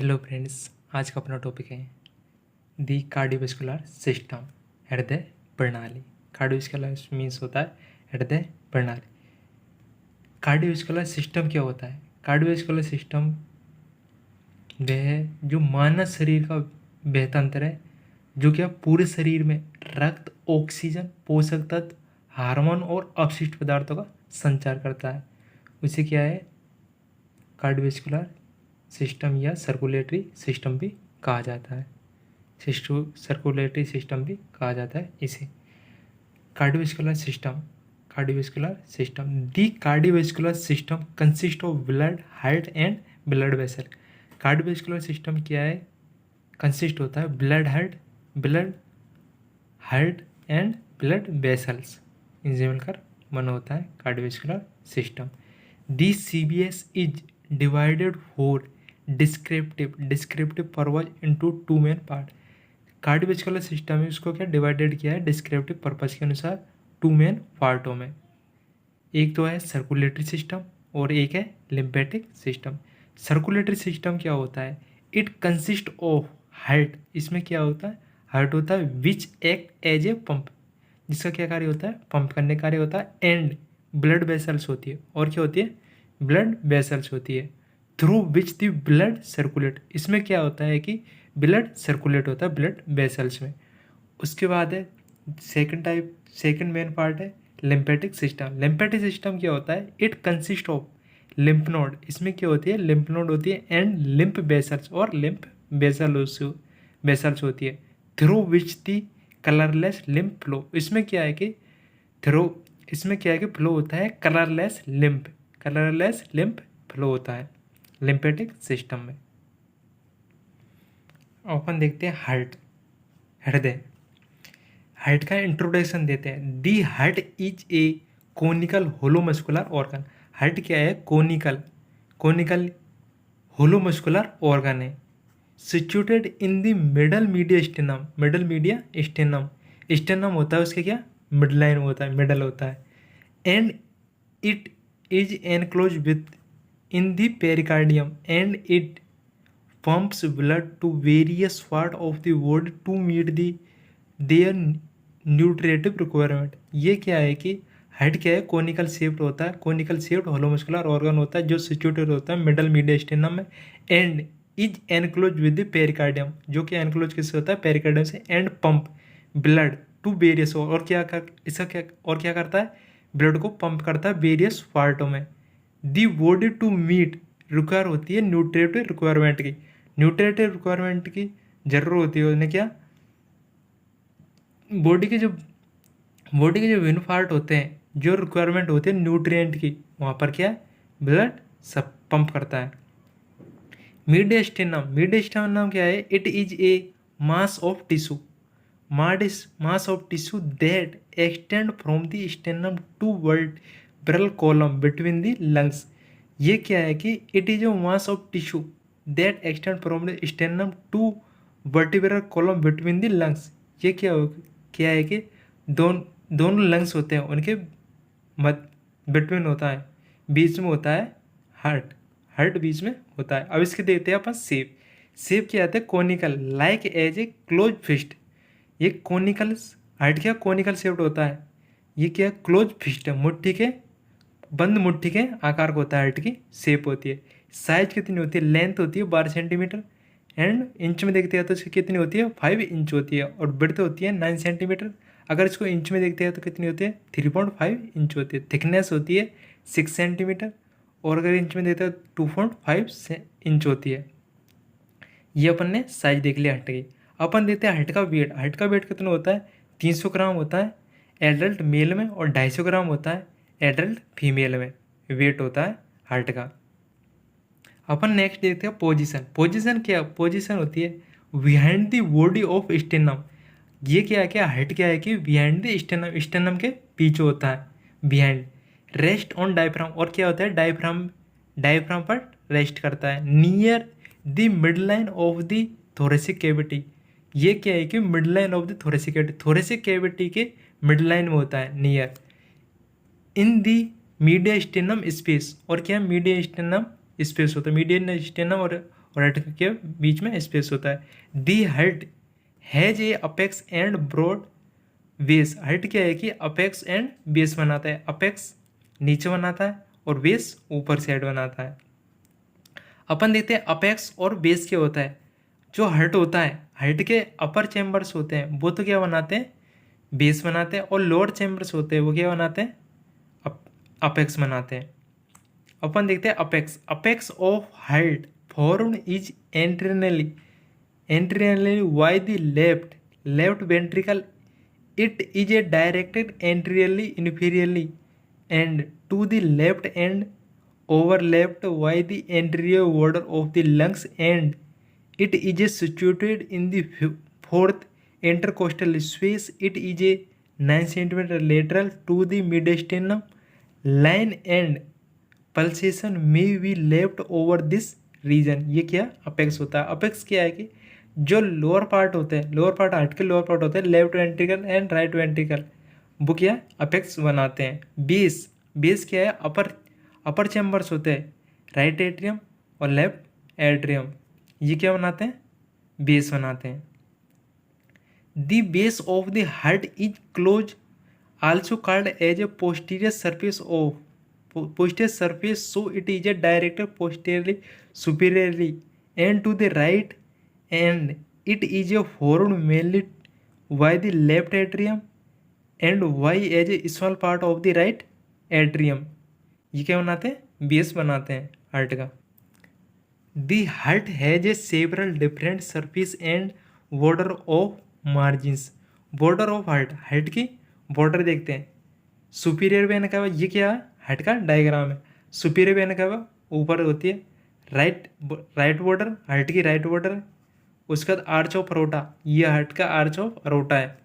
Hello friends, आज का अपना टॉपिक है दी कार्डियोवास्कुलर सिस्टम, हृदय प्रणाली। कार्डियोवास्कुलर मीन्स होता है हृदय प्रणाली। कार्डियोवास्कुलर सिस्टम क्या होता है? कार्डियोवास्कुलर सिस्टम वह है जो मानव शरीर का वह तंत्र है जो क्या पूरे शरीर में रक्त, ऑक्सीजन, पोषक तत्व, हार्मोन और अपशिष्ट पदार्थों का संचार करता है। उसे क्या है? कार्डियोवास्कुलर सिस्टम या सर्कुलेटरी सिस्टम भी कहा जाता है। सर्कुलेटरी सिस्टम भी कहा जाता है इसे। Cardiovascular system the cardiovascular system consist of blood, heart and blood vessel. Cardiovascular system क्या है? कंसिस्ट होता है blood, heart and blood vessels इनसे मिलकर बना होता है cardiovascular system. The CBS is divided for descriptive purpose into two main part. Cardiovascular system में उसको क्या डिवाइडेड किया है डिस्क्रिप्टिव पर्पज के अनुसार टू मेन पार्टों में। एक तो है सर्कुलेटरी सिस्टम और एक है लिम्फेटिक सिस्टम। सर्कुलेटरी सिस्टम क्या होता है? It consist of heart. इसमें क्या होता है? हार्ट होता है which act as a pump, जिसका क्या कार्य होता है? पंप करने कार्य होता है। एंड ब्लड वेसल्स होती है। और क्या होती है? ब्लड वेसल्स होती है through which the blood circulate. इसमें क्या होता है कि ब्लड सर्कुलेट होता है ब्लड वेसल्स में। उसके बाद है सेकंड मेन पार्ट है लिम्फेटिक सिस्टम। लिम्फेटिक सिस्टम क्या होता है? It consist of lymph node. इसमें क्या होती है? लिम्फ नोड होती है एंड लिम्फ वेसल्स और लिम्फ वेसल्स होती है through which the colourless lymph flow. इसमें क्या है कि फ्लो होता है कलरलेस लिम्फ फ्लो होता है लिम्फेटिक सिस्टम में। अपन देखते हैं हृदय। हार्ट का इंट्रोडक्शन देते हैं। The heart is a conical hollow muscular organ. Heart क्या है? कोनिकल होलोमस्कुलर ऑर्गन है situated in the middle mediastinum होता है उसके क्या? मिड लाइन होता है, मिडल होता है। And it is enclose with in the pericardium and it pumps blood to various part of the body to meet their nutritive requirement. ये क्या है कि हेड क्या है? कोनिकल शेप्ड होता है, कोनिकल शेप्ड होलोमस्कुलर ऑर्गन होता है जो सिचुएटेड होता है मिडल मीडियस्टेनम में। And is enclose with the pericardium, जो कि एनक्लोज किससे होता है? पेरिकार्डियम से। And pump blood to various, और क्या करता है? ब्लड को पंप करता है वेरियस पार्टों में। The body to meet require होती है न्यूट्रिएटिव रिक्वायरमेंट की जरूरत होती है उन्हें क्या? बॉडी के जो विभिन्न पार्ट होते हैं, जो रिक्वायरमेंट होती है न्यूट्रिएंट की, वहाँ पर क्या ब्लड सब पंप करता है। मीडियस्टेनम क्या है? It is a mass of tissue that extend from the sternum to vertebral column between the lungs. ये क्या है कि it is a mass of tissue that extend from the sternum to vertebral column between the lungs. ये क्या है कि दोनों lungs होते हैं, उनके बिटवीन होता है, बीच में होता है हार्ट बीच में होता है। अब इसके देखते हैं अपन शेप क्या आता है? Conical like as a close fist. ये कोनिकल हार्ट क्या कोनिकल शेप्ड होता है। ये क्या क्लोज फिस्ट है, बंद मुट्ठी के आकार का होता है। हार्ट की शेप होती है। साइज कितनी होती है? लेंथ होती है 12 सेंटीमीटर एंड इंच में देखते हैं तो इसकी कितनी होती है? 5 इंच होती है। और ब्रेड्थ होती है 9 सेंटीमीटर। अगर इसको इंच में देखते हैं तो कितनी होती है? 3.5 इंच होती है। थिकनेस होती है 6 सेंटीमीटर और अगर इंच में देखते हैं 2.5 इंच होती है। ये अपन ने साइज देख लिया हार्ट की। अपन देखते हैं हार्ट का वेट कितना होता है? 300 ग्राम होता है एडल्ट मेल में और 250 ग्राम होता है एडल्ट फीमेल में वेट होता है हार्ट का। अपन नेक्स्ट देखते हैं पोजीशन होती है behind the body of stannum. ये क्या हार्ट क्या है कि बिहाइंड द स्टेनम के पीछे होता है बिहाइंड। रेस्ट ऑन डायफ्राम, और क्या होता है? डायफ्राम पर रेस्ट करता है। Near the mid line of the thoracic cavity. ये क्या है कि mid line of the thoracic cavity के मिड लाइन में होता है नियर। इन द मीडियस्टेनम स्पेस, और क्या मीडियस्टेनम स्पेस होता है। मीडियस्टेनम और हार्ट के बीच में स्पेस होता है। The heart has a apex and broad base. Heart क्या है कि अपेक्स एंड बेस बनाता है, अपेक्स नीचे बनाता है और बेस ऊपर साइड बनाता है। अपन देखते हैं अपेक्स और बेस क्या होता है। जो हार्ट होता है, हार्ट के अपर चैम्बर्स होते हैं वो तो क्या बनाते हैं, बेस बनाते हैं, और लोअर चैम्बर्स होते हैं वो क्या बनाते हैं, अपेक्स बनाते हैं। अपन देखते हैं apex. Apex of heart formed is entirely by the left ventricle. It is a directed anteriorly inferiorly and to the left and overlapped by the anterior border of the lungs, and it is situated in the fourth intercostal space. It is a 9 cm lateral to the mediastinum line and pulsation may be left over this region। ये क्या apex होता है। Apex क्या है कि जो lower part होते हैं, लोअर पार्ट हार्ट के लोअर पार्ट होते हैं, left ventricle and right ventricle, वो क्या अपेक्स बनाते हैं। बेस क्या है, अपर चैम्बर्स होते हैं, राइट एट्रियम और लेफ्ट एट्रियम, ये क्या बनाते हैं, बेस बनाते हैं। The base of the heart is close also called as a posterior surface of posterior surface, so it is a directed posteriorly superiorly and to the right, and it is a formed mainly by the left atrium and y as a small part of the right atrium। ये क्या बनाते हैं, base बनाते हैं heart का। The heart has A several different surface and border of margins. Border of heart की border देखते हैं। सुपीरियर वेन का ये क्या है, हार्ट का डायग्राम है। सुपीरियर वेन का ऊपर होती है, राइट बॉर्डर, हार्ट की राइट बॉर्डर है। उसके बाद आर्च ऑफ अरोटा, ये हार्ट का आर्च ऑफ अरोटा है।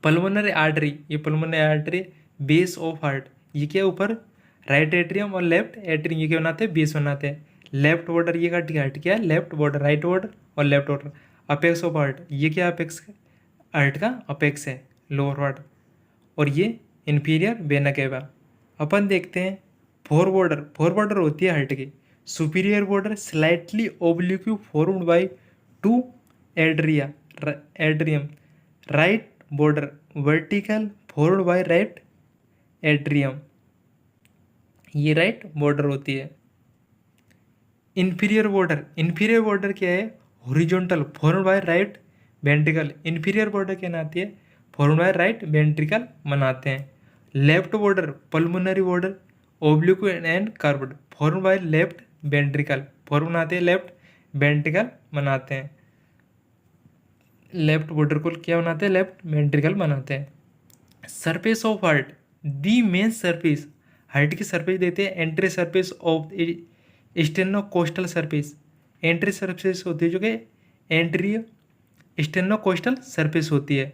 पल्मोनरी आर्टरी, ये pulmonary artery, base of heart, ये क्या ऊपर राइट एट्रियम और लेफ्ट एट्रियम, ये क्या बनाते हैं, बेस बनाते हैं। लेफ्ट बॉर्डर, ये हार्ट क्या है, लेफ्ट बॉर्डर, राइट बॉर्डर और left border. Apex of heart, ये क्या अपेक्स हार्ट का अपेक्स है, लोअर पार्ट, और ये इन्फीरियर वेना केवा। अपन देखते हैं फोर बॉर्डर होती है हार्ट की। Superior border slightly oblique formed by two atrium. Right border vertical formed by right atrium, ये राइट बॉर्डर होती है। इन्फीरियर बॉर्डर क्या है, horizontal formed by right ventricle. Inferior border क्या बनाती है, फॉर्म्ड बाय राइट वेंट्रिकल बनाते हैं। Left border pulmonary border oblique and curved form by left ventricle, form बनाते हैं लेफ्ट वेंट्रिकल बनाते हैं। लेफ्ट बॉर्डर को क्या बनाते हैं, लेफ्ट वेंट्रिकल बनाते हैं। Surface of heart, the main surface, heart की सरफेस देते हैं anterior surface of sternocostal surface. Anterior surface होती है जो कि एंट्री स्टेनोकोस्टल सरफेस होती है।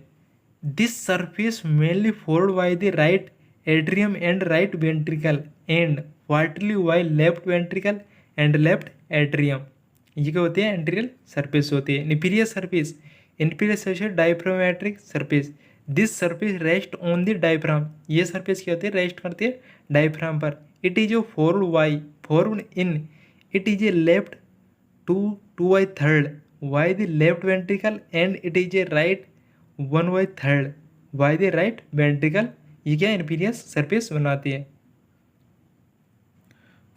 This surface mainly formed by the right atrium and right ventricle and partly by left ventricle and left atrium। ये क्या होती है, एंट्रियल सरफेस होती है। Inferior surface diaphragmatic surface. This surface rest on the diaphragm, ये surface क्या होती है, रेस्ट करती है डायफ्राम पर। It is formed in, it is a left two by third by the left ventricle and it is a right 1/3 by the right ventricle, ये क्या inferior surface बनाती है।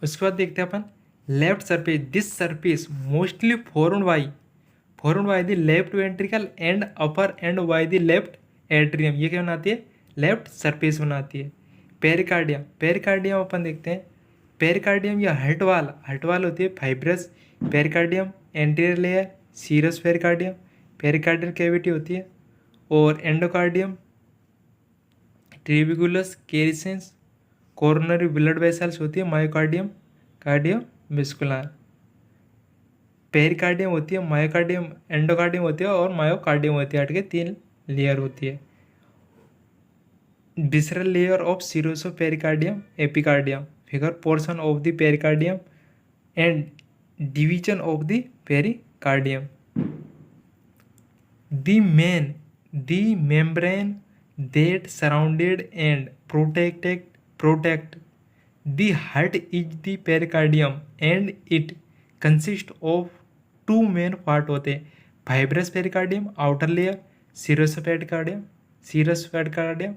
उसके बाद देखते हैं अपन left surface. This surface mostly formed by the left ventricle and upper end by the left atrium, ये क्या बनाती है, लेफ्ट सरफेस बनाती है। पेरिकार्डियम अपन देखते हैं। पेरिकार्डियम या हार्ट वाल होती है fibrous pericardium, anterior layer serous pericardium, pericardial cavity होती है। और endocardium trabeculae carneae, coronary blood vessels होती है मायोकार्डियम, कार्डियोवेस्कुलर। पेरिकार्डियम होती है, मायोकार्डियम, एंडोकार्डियम होती है और मायोकार्डियम होती है। हार्ट के 3 लेयर होती है। Visceral layer of serous pericardium, epicardium, figure portion of the pericardium and division of the pericardium. The membrane that surrounded and protect the heart is the pericardium, and it consist of two main part होते हैं, fibrous pericardium outer layer, serous pericardium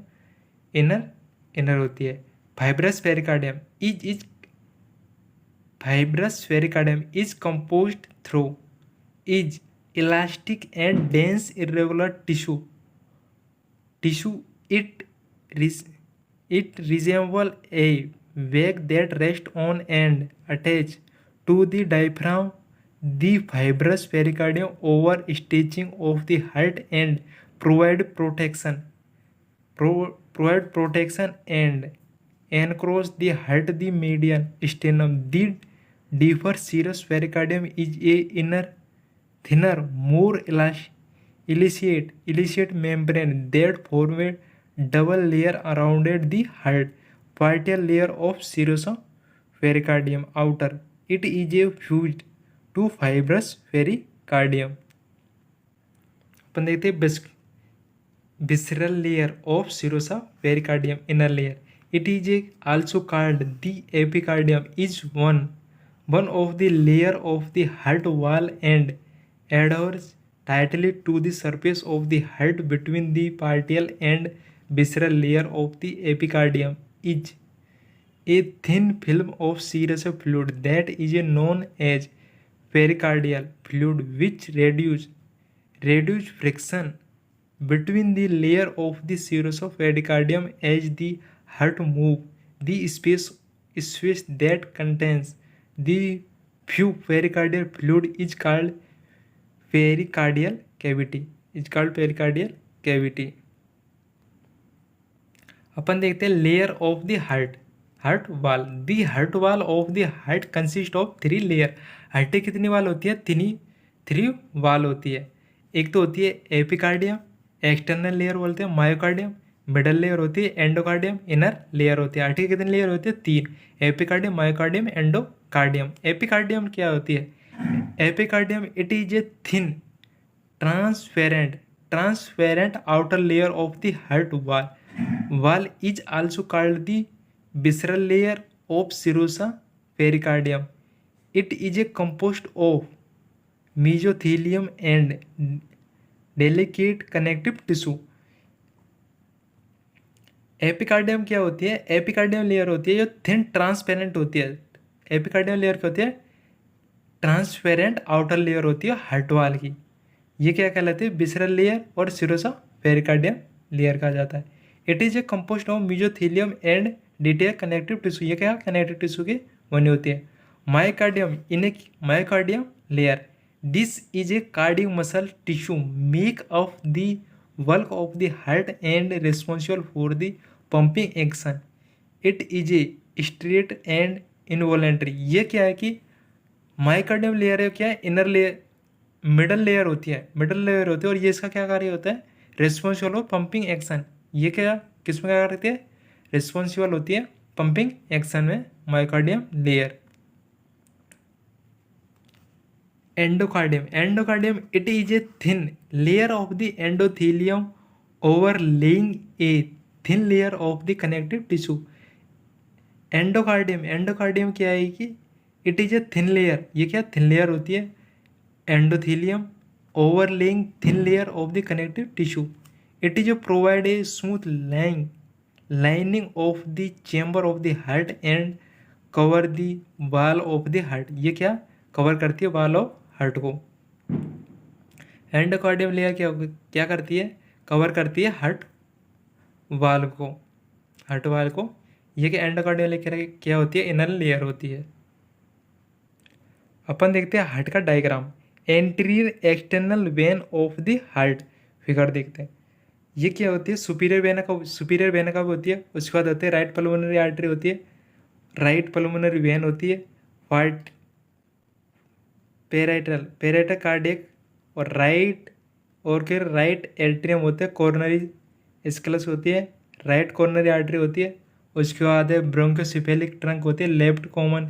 inner होती है। Fibrous pericardium is composed through is elastic and dense irregular tissue it resembles a wag that rests on and attached to the diaphragm. The fibrous pericardium overstretching of the heart and provide protection and encroach the heart. The median sternum. The deeper serous pericardium is a inner, thinner, more elastic membrane that form a double layer around the heart. Partial layer of serous pericardium outer. It is a fused to fibrous pericardium. अपन देखते हैं visceral layer of serous pericardium inner layer. It is also called the epicardium. Is one of the layer of the heart wall and adheres tightly to the surface of the heart. Between the partial and visceral layer of the epicardium is a thin film of serous fluid that is known as pericardial fluid, which reduce friction between the layer of the serous pericardium as the heart moves. The space that contains the few pericardial fluid is called pericardial cavity. अपन देखते हैं layer of the heart वाल. The heart wall of the heart consist of 3 layer. Heart कितनी वाल होती है? 3 वाल होती है. एक तो होती है एपिकार्डियम, एक्सटर्नल लेयर बोलते हैं, मायोकार्डियम मिडल लेयर होती है, एंडोकार्डियम इनर लेयर होती है. हार्ट की कितनी लेयर होती है? 3. Epicardium, myocardium, endocardium. एपिकार्डियम क्या होती है? Epicardium it is a thin transparent outer layer of the heart wall is also called the visceral layer of serous pericardium. It is composed of mesothelium and delicate connective tissue. Epicardium क्या होती है? Epicardium layer होती है जो thin transparent होती है. Epicardium layer क्या होती है? ट्रांसपेरेंट आउटर लेयर होती है हार्ट वाल की. ये क्या कहलाती है? विसरल लेयर और सिरोसा पेरिकार्डियम लेयर कहा जाता है. It is A compost of mesothelium and detail connective tissue. ये क्या कनेक्टिव टिश्यू की बनी होती है. Myocardium in A myocardium layer. This is a cardiac muscle tissue make of the bulk of the heart and responsible for the pumping action. It is a straight and involuntary. ये क्या है कि myocardium layer है, क्या है? Inner layer, middle layer होती है, और ये इसका क्या कार्य होता है? Responsible of pumping action. ये क्या किस में क्या करती है? रिस्पॉन्सिबल होती है पंपिंग एक्शन में myocardium layer. Endocardium it is a thin layer of the endothelium overlaying a thin layer of the connective tissue. Endocardium क्या है कि it is a thin layer. ये क्या थिन लेयर होती है? Endothelium overlaying thin layer of the connective tissue. It is a provide a smooth lining of the chamber of the heart and cover the wall of the heart. ये क्या cover करती है? Wall of heart को. Endocardium layer क्या करती है? Cover करती है हार्ट वाल को. ये क्या एंडोकार्डियम लेयर क्या होती है? इनर लेयर होती है. अपन देखते हैं हार्ट का diagram. Anterior external vein of the heart figure देखते हैं. ये क्या होती है? सुपीरियर वेना कब होती है? उसके बाद होती है राइट पल्मोनरी आर्टरी होती है, राइट पल्मोनरी वेन होती है, वाइट पेराइटल कार्डियक और राइट एट्रियम होते हैं, कोरोनरी स्केलस होती है, राइट कोरोनरी आर्टरी होती है. उसके बाद है ब्रोंकोसिफेलिक ट्रंक होती है, लेफ्ट कॉमन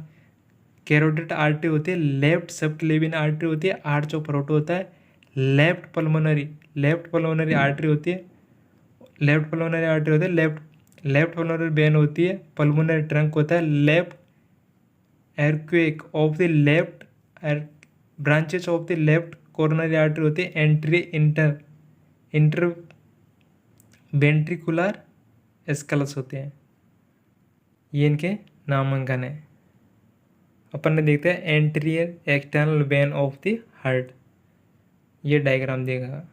कैरोटिड आर्टरी होती है, लेफ्ट सबक्लेवियन आर्टरी होती है, आर्च ऑफ रोटो होता है, लेफ्ट पल्मोनरी आर्टरी होती है, लेफ्ट पल्मोनरी वेन होती है, पल्मोनरी ट्रंक होता है, लेफ्ट एयरक्वेक of the left branches of the left coronary artery होते हैं एंट्री इंटर वेंट्रिकुलर एस्कलस होते हैं। ये इनके नामांकन है। अपन ने देखते हैं anterior external vein of the heart, ये डायग्राम देगा।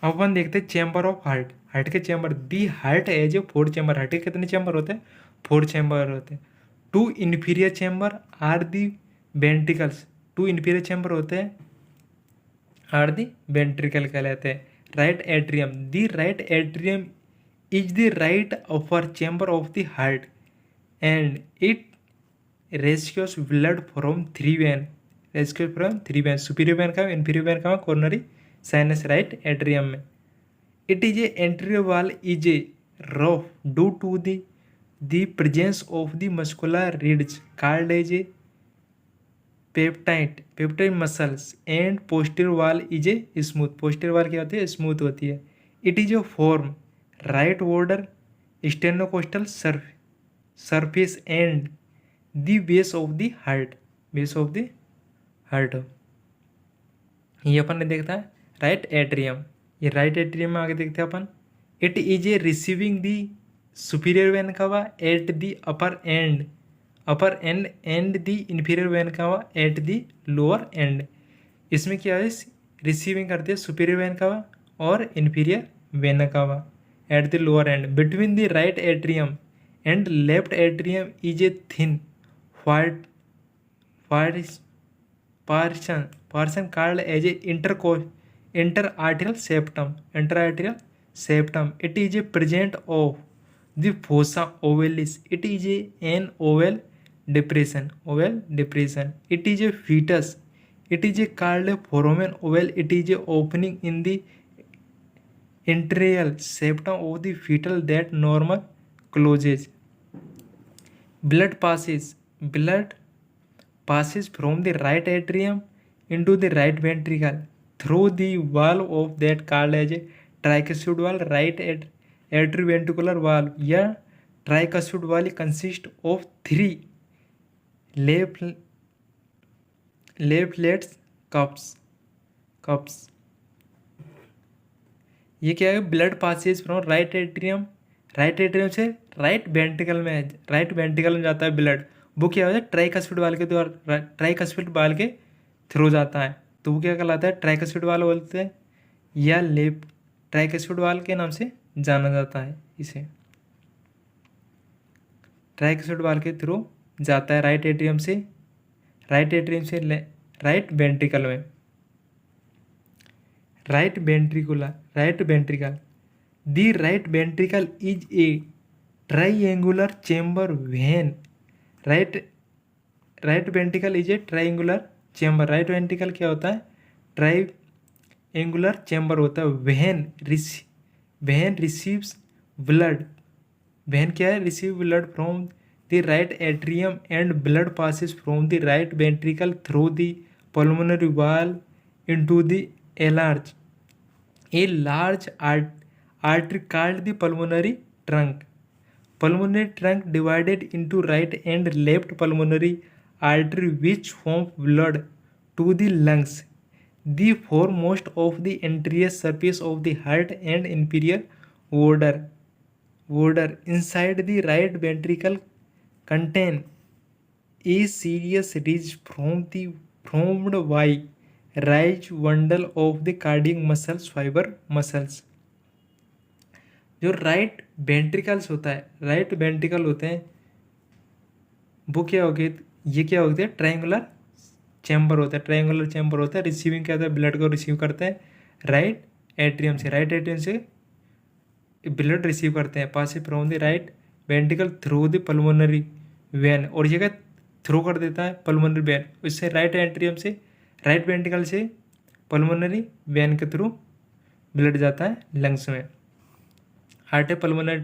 अपन देखते हैं चैम्बर ऑफ हार्ट, हार्ट के chamber. The heart as a 4 chamber, heart के कितने चैम्बर होते हैं? 4 चैम्बर होते हैं। 2 inferior chamber are the ventricles, 2 inferior chamber होते हैं आर दी वेंट्रिकल कहलाते हैं। Right atrium, the right atrium is the right upper chamber of the heart and it rescues blood from 3 vein, rescues from 3 vein. Superior vein का, inferior vein का, coronary sinus right atrium में। It is a anterior wall is a rough due to the presence of the muscular reads called as a पेप्टाइड muscles and posterior wall is a smooth, posterior wall क्या होती है? Smooth होती है। It is a form right border sternocostal surface and the base of the heart, base of the heart. ये अपन ने देखता है राइट एट्रियम। ये राइट एट्रियम में आगे देखते हैं अपन। It is a receiving the superior vena cava at the upper end and the inferior vena cava at the lower and. इसमें क्या है? रिसीविंग करते हैं सुपीरियर वेन कवा और inferior vena cava at the lower and. Between the right atrium and left atrium is a thin portion called as a interarterial septum. It is a present of the fossa ovalis. It is an oval depression. It is a fetus. It is called a foramen oval. It is a opening in the enterial septum of the fetal that normal closes. Blood passes from the right atrium into the right ventricle through the valve of that called as a tricuspid valve, right atrioventricular valve. या tricuspid valve consists of 3 leaflets cups. ये क्या है? Blood passes from right atrium से right ventricle में जाता है blood. वो क्या होता है? ट्राइकस्पिड वाल के द्वारा, ट्राइकस्पिड वाल के थ्रू जाता है। तो वो क्या कहलाता है? ट्राइकस्पिड वाल बोलते हैं या ट्राइकस्पिड वाल के नाम से जाना जाता है। इसे ट्राइकस्पिड वाल के थ्रू जाता है राइट एट्रियम से राइट वेंट्रिकल में। Right ventricle, the right ventricle is a triangular chamber when. Right ventricle is a triangular chamber. Right ventricle क्या होता है? ट्राइएंगुलर चेम्बर होता है। वेन रिसीव्स ब्लड, वेन क्या है? Receive blood from the right atrium and blood passes from the right ventricle through the pulmonary wall into the large artery called the pulmonary trunk. Pulmonary trunk divided into right and left pulmonary artery which pump blood to the lungs. The foremost of the anterior surface of the heart and inferior border inside the right ventricle contain a serious ridge formed by rise bundle of the cardiac muscles fibre muscles. जो right ventricles होता है, right ventricle होते हैं वो क्या हो गए? ये क्या होते हैं? ट्रायंगुलर चैम्बर होता है। रिसीविंग क्या होता है? ब्लड को रिसीव करते हैं राइट एट्रियम से ब्लड रिसीव करते हैं pass from the right ventricle through the pulmonary vein, और ये क्या थ्रू कर देता है? Pulmonary vein. इससे राइट एट्रियम से राइट वेंट्रिकल से पल्मोनरी वेन के थ्रू ब्लड जाता है लंग्स में। हार्ट है pulmonary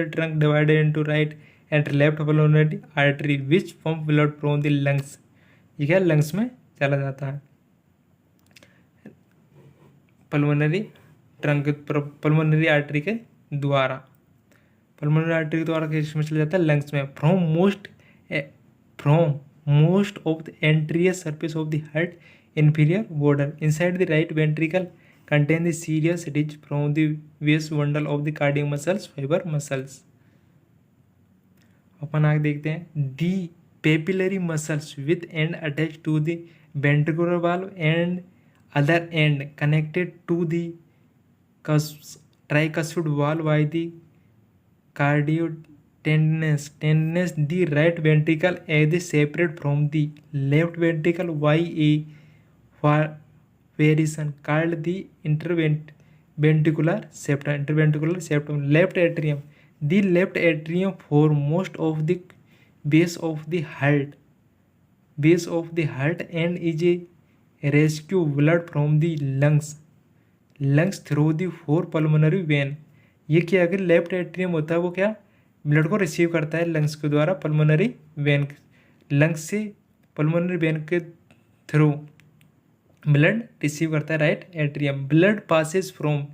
trunk divided into right and left pulmonary artery which pump blood from the lungs. ये क्या लंग्स में चला जाता है? पल्मोनरी ट्रंक पल्मोनरी आर्टरी के द्वारा किसमें चला जाता है? लंग्स में। From most of the anterior surface of the heart inferior border. Inside the right ventricle contain the serous ridge from the vast bundle of the cardiac muscles, fiber muscles. अपन आगे देखते हैं the papillary muscles with end attach to the ventricular valve and other end connected to the tricuspid valve by the cardio tendinous the right ventricle is separate from the left ventricle by a variation called the interventricular septum. Left atrium, the left atrium for most of the base of the heart and is a rescue blood from the lungs through the four pulmonary vein. ये क्या अगर left atrium होता है वो क्या blood को receive करता है लंग्स के द्वारा पल्मोनरी वेन, लंग्स से पल्मोनरी वेन के थ्रू ब्लड रिसीव करता है right atrium. Blood passes from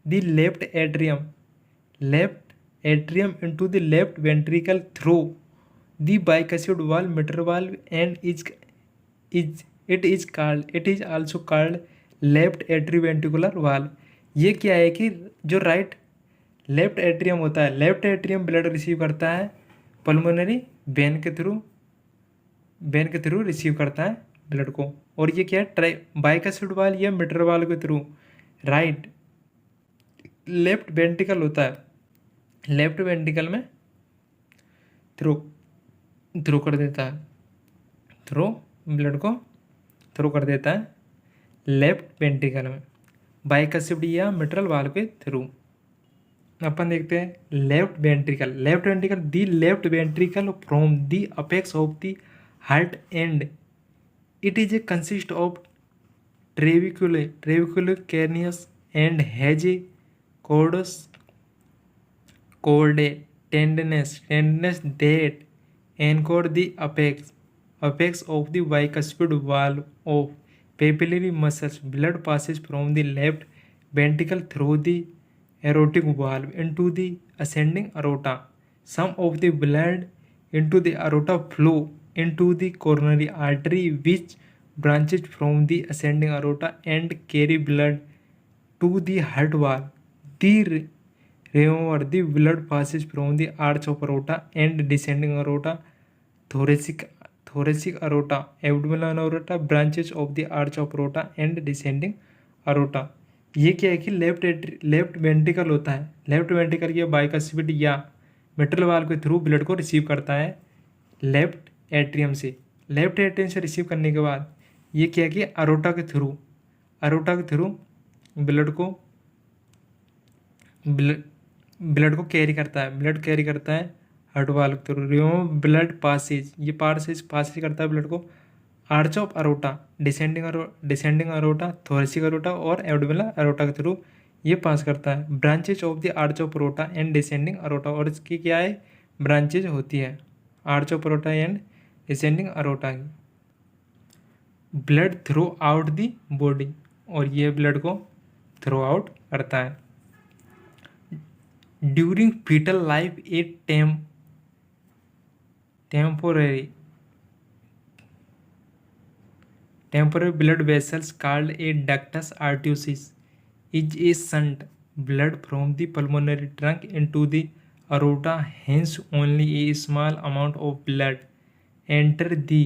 the left atrium into the left ventricle through the bicuspid valve mitral valve and it is also called left atrioventricular valve. ये क्या है कि जो left atrium होता है, left atrium blood receive करता है pulmonary vein के थ्रू रिसीव करता है ब्लड को. और ये क्या है बाइकस्पिड वाल्व या मिटर वाल्व के थ्रू राइट लेफ्ट वेंट्रिकल होता है, लेफ्ट वेंट्रिकल में थ्रू कर देता है, ब्लड को थ्रू कर देता है लेफ्ट वेंट्रिकल में बाइकस्पिड या मिटरल वाल्व के थ्रू. अपन देखते हैं left ventricle the left ventricle from the apex of the heart and it is a consist of trabeculae carneae and has a chordae tendineae that encode the apex of the bicuspid valve of papillary muscles. Blood passes from the left ventricle through the aortic valve into the ascending aorta. Some of the blood into the aorta flow into the coronary artery which branches from the ascending aorta and carry blood to the heart valve. Remember, the blood passes from the arch of aorta and descending aorta, thoracic aorta, abdominal aorta, branches of the arch of aorta and descending aorta. ये क्या है कि left ventricle होता है, left ventricle या bicuspid या मिटरल valve के through blood को रिसीव करता है लेफ्ट एट्रियम से. लेफ्ट एट्रियम से रिसीव करने के बाद ये क्या है कि अरोटा के थ्रू ब्लड को कैरी करता है हार्ट वाल्व के थ्रू. रिमूव ब्लड पासेज, ये पासेज करता है ब्लड को arch of aorta, descending aorta, thoracic aorta और एब्डोमिनल अरोटा के थ्रू ये पास करता है. Branches of the arch of aorta and descending aorta, और इसकी क्या है ब्रांचेज होती है arch of aorta and descending aorta की. Blood throughout the body, और ये ब्लड को थ्रू आउट करता है. During fetal life a temporary blood vessels called a ductus arteriosus is a shunt blood from the pulmonary trunk into the aorta. Hence only a small amount of blood enter the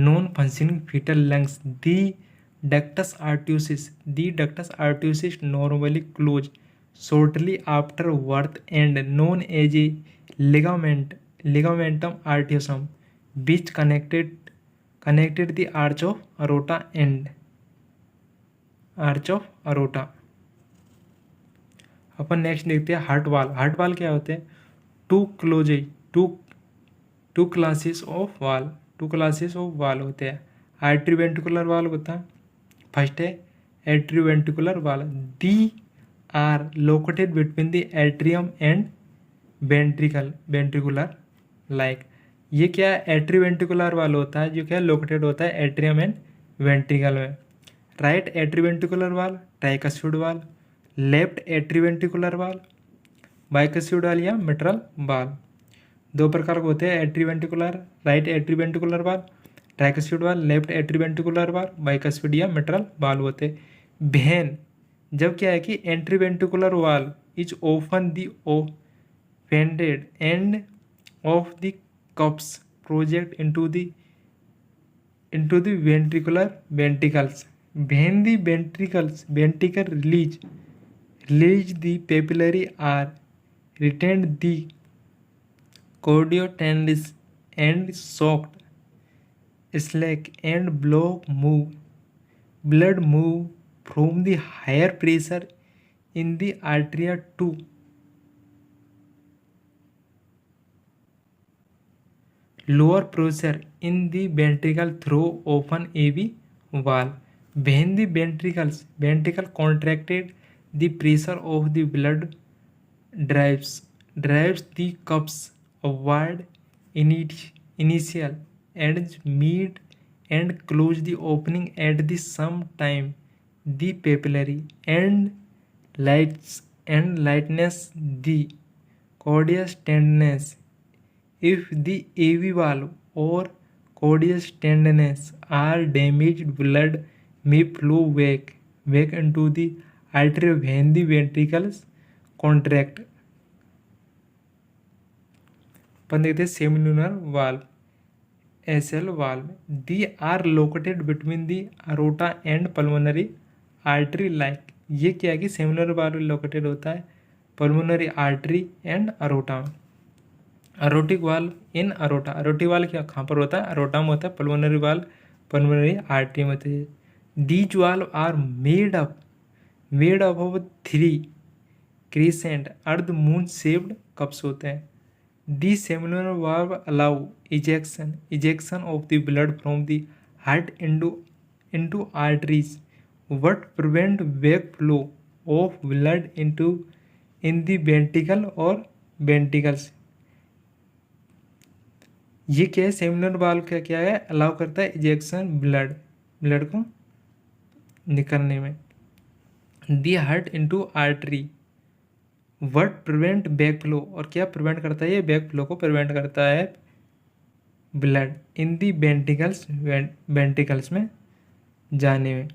non-functioning fetal lungs. The ductus arteriosus normally close shortly after birth and known as a ligamentum arteriosum, which connected the arch of aorta and arch of aorta. Upon next देखते हैं heart वाल क्या होते हैं. Two classes of वाल होते हैं. एट्रीवेंट्रिकुलर वाल होता है, फर्स्ट है atrioventricular valve. They are located between the atrium and ventricular like. ये क्या है एट्रीवेंट्रिकुलर वाल होता है जो क्या लोकेटेड होता है एट्रियम एंड वेंट्रिकल में. राइट एट्रीवेंट्रिकुलर वाल, ट्राइकस्पिड वाल, लेफ्ट एट्रीवेंट्रिकुलर वाल, बाइकस्पिड वाल या मिटरल वाल. दो प्रकार के होते हैं एट्रीवेंट्रिकुलर, राइट एट्रीवेंट्रिकुलर वाल ट्राइकस्पिड वाल, लेफ्ट एट्रीवेंट्रिकुलर वाल, बाइकस्पिड या मिट्रल वाल्व होते हैं। वेन, जब क्या है कि atrioventricular valve is open the ओफेंडेड end of the cusps project into the ventricular ventricles. When the ventricle release the papillary are retained the choriotemnis and soaked slack and blood move from the higher pressure in the artery to lower pressure in the ventricle through open AV valve. When the ventricle contracted, the pressure of the blood drives the cups upward initial and meet and close the opening at the same time. The papillary and lightness the coordinates tenderness. If the AV valve or coordinates tenderness are damaged, blood may flow back into the artery when the ventricles contract. अपन देखते हैं semilunar valve, SL valve. They are located between the aorta and pulmonary artery like. ये क्या है कि semilunar valve located होता है pulmonary artery and aorta में। अरोटिक valve इन aorta, अरोटिक valve क्या कहाँ पर होता है? अरोटा में होता है। पल्मोनरी वाल्व पल्मोनरी आर्टरी में होती है। These valve are made up of 3 crescent अर्ध मून शेप्ड कप्स होते हैं। The semilunar valve allow ejection of the blood from the heart into arteries but prevent back flow of blood in the ventricle और ventricles. ये क्या है? Semilunar valve क्या है? Allow करता है इजेक्शन ब्लड को निकलने में the heart into artery what prevent back flow, और क्या प्रिवेंट करता है? ये बैक फ्लो को प्रिवेंट करता है ब्लड इन दी वेंट्रिकल्स में जाने में,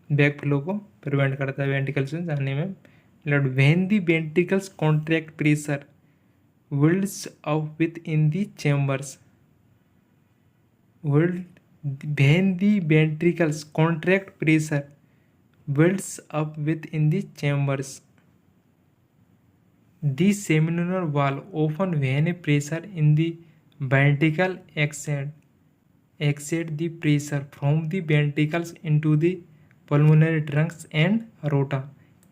बैक फ्लो को प्रिवेंट करता है वेंट्रिकल्स में जाने में blood. When the ventricles contract pressure builds up with in the chambers. When the ventricles contract, pressure builds up within the chambers. The seminal valve open when a pressure in the ventricle exceeds the pressure from the ventricles into the pulmonary trunks and aorta.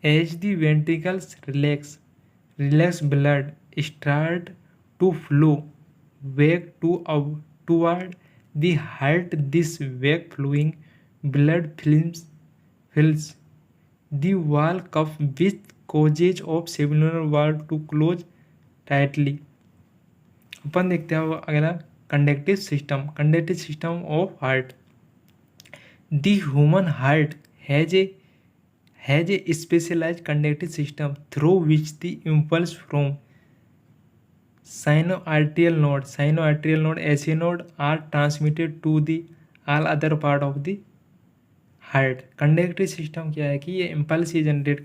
As the ventricles relax, blood start to flow back toward the heart. This back flowing blood fills the wall cuff, which causes of seminal valve to close tightly. अपन देखते हैं अगला conductive system of heart. The human heart has a specialised conductive system through which the impulse from sinoarterial node, SA node are transmitted to the all other part of the heart. Conductive system क्या है कि ये impulse ये generate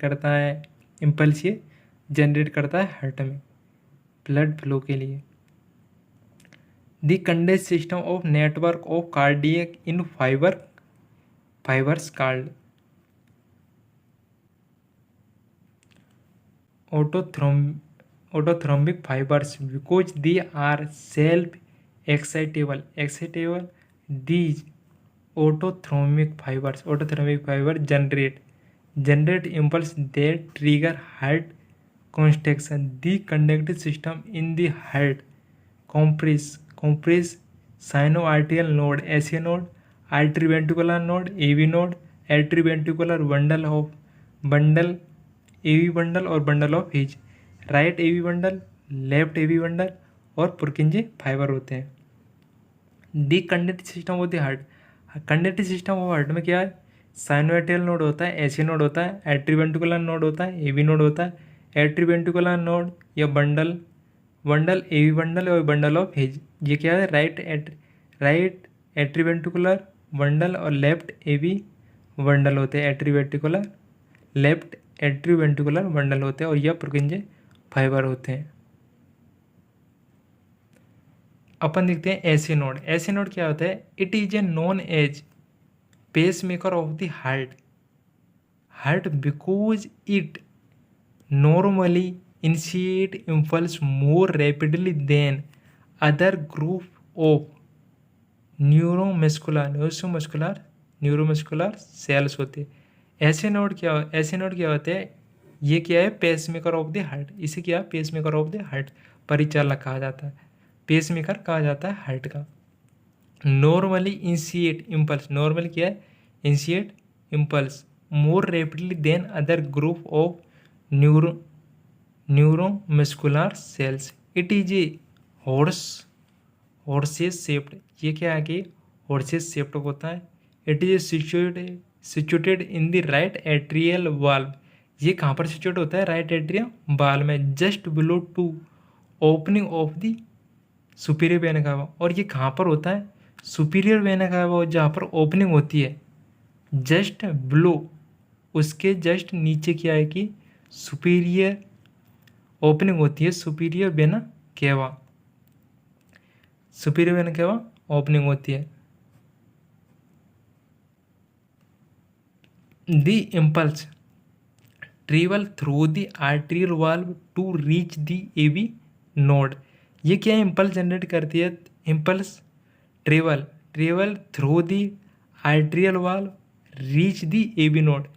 करता है heart में blood flow के लिए। The conductive system of network of cardiac in fibres called autothrombic fibers because they are self-excitable. These autothrombic fiber generate impulse that trigger heart contraction. The conductive system in the heart comprise sinoarterial node, SA node, arterioventricular node, AV node, atrioventricular AV bundle और bundle of His, right AV bundle, left AV bundle और Purkinje fiber होते हैं। The conductive system of the heart, conductive system of heart में क्या है? साइनोआर्टेरियल node होता है, SA node होता है, एट्रीवेंट्रिकुलर नोड होता है, AV नोड होता है। एट्रीवेंट्रिकुलर नोड या बंडल AV बंडल और बंडल ऑफ हिज, ये क्या है? राइट एट्रीवेंट्रिकुलर बंडल और लेफ्ट एवी बंडल होते हैं। एट्रीवेंट्रिकुलर लेफ्ट एट्रीवेंट्रिकुलर बंडल होते हैं और यह पुरकिंजे फाइबर होते हैं। अपन देखते हैं एसी नोड। एसी नोड क्या होता है? It is a known as पेस मेकर of the heart because it normally initiate impulse more rapidly than other group of neuromuscular cells होते हैं। ऐसे नोड क्या होते हैं? ये क्या है? Pacemaker of the heart. इसे क्या? पेसमेकर ऑफ द हार्ट परिचालक कहा जाता है, पेसमेकर कहा जाता है हार्ट का। नॉर्मली इंसिएट इम्पल्स, नॉर्मल क्या है? Initiate impulse more rapidly than other group of neuromuscular cells. It is a horseshoe shaped. ये क्या है कि हॉर्सेस शेप्ड होता है। It is situated in the right atrial wall. ये कहाँ पर सिचुएट होता है? राइट एट्रियल वाल्व में, just below to opening of the superior vena cava. और ये कहाँ पर होता है? सुपीरियर वेना कावा, जहाँ पर ओपनिंग होती है जस्ट बिलो, उसके जस्ट नीचे क्या है कि सुपीरियर ओपनिंग होती है, superior vena cava, superior vena cava opening होती है। The impulse travel through the arterial valve to reach the AV node. ये क्या इम्पल्स जनरेट करती है? Impulse travel through the arterial valve reach the AV node.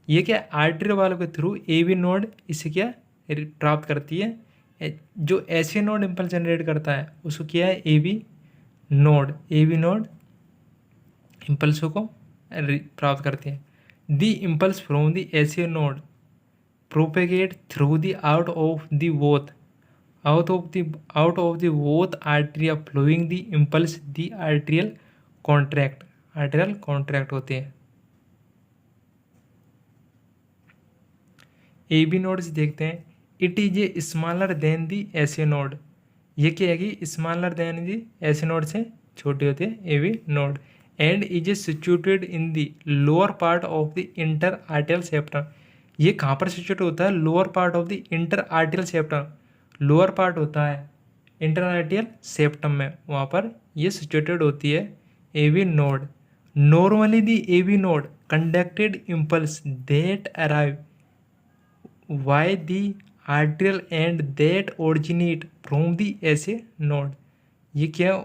ये क्या? Arterial valve के through AV node इसे क्या प्राप्त करती है? जो ऐसे नोड इम्पल्स जनरेट करता है उसको क्या है? एवी नोड इम्पल्सों को प्राप्त करते हैं। The impulse from the SA node propagate through the out of the both atria following the impulse the atrial contract होते हैं। एबी नोड्स देखते हैं। It is a smaller than the SA node. ये क्या है कि smaller than the SA node से छोटे होते हैं AB node. And is a situated in the lower part of the interatrial septum. ये कहाँ पर सिचुएट होता है? Lower part of the interatrial septum. Lower part होता है इंटर आर्टियल सेप्टम में, वहाँ पर ये सिचुएटेड होती है AB node. Normally the AB node conducted impulse that arrive why the arterial and that originate from the ऐसे node। ये क्या?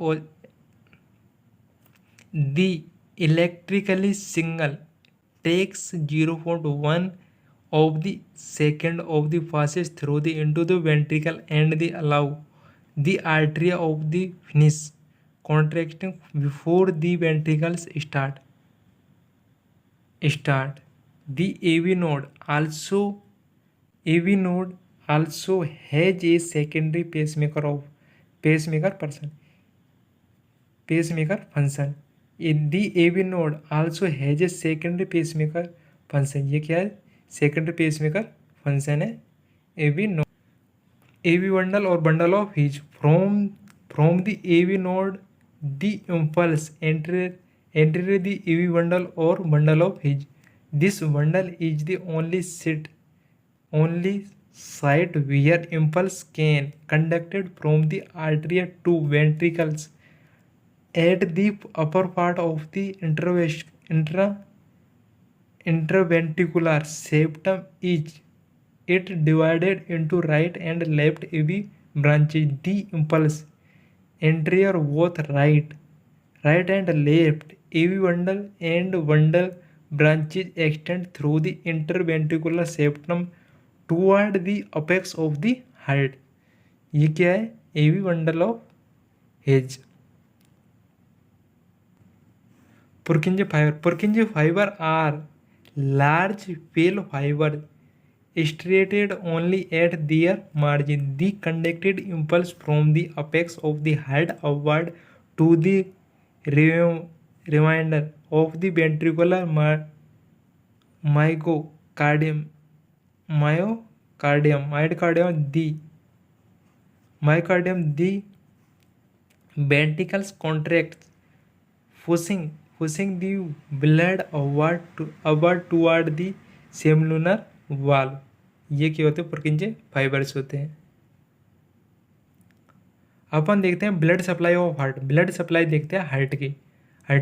the electrically signal takes 0.1 of the second of the passes through the into the ventricle and the allow the artery of the finish contracting before the ventricles start। the AV node also has a secondary pacemaker function। The AV node also has a secondary pacemaker function। ये क्या है? Secondary pacemaker function है AV node. AV bundle और bundle of His from the AV node the impulse enter the AV bundle और bundle of His. This bundle is the only site where impulse can conducted from the artery to ventricles at the upper part of the interventricular septum is it divided into right and left AV branches। The impulse enter both right and left AV bundle and bundle branches extend through the interventricular septum toward the apex of the heart। ये क्या है? AV bundle of His। Purkinje fiber are large pale fiber striated only at their margin। The conducted impulse from the apex of the heart upward to the remainder of the ventricular myocardium the ventricles contracts pushing pushing the blood upward toward the semilunar valve. ये क्या होते हैं? पुरकिंजे fibres होते हैं। अपन देखते हैं blood supply of heart. Blood supply देखते हैं हार्ट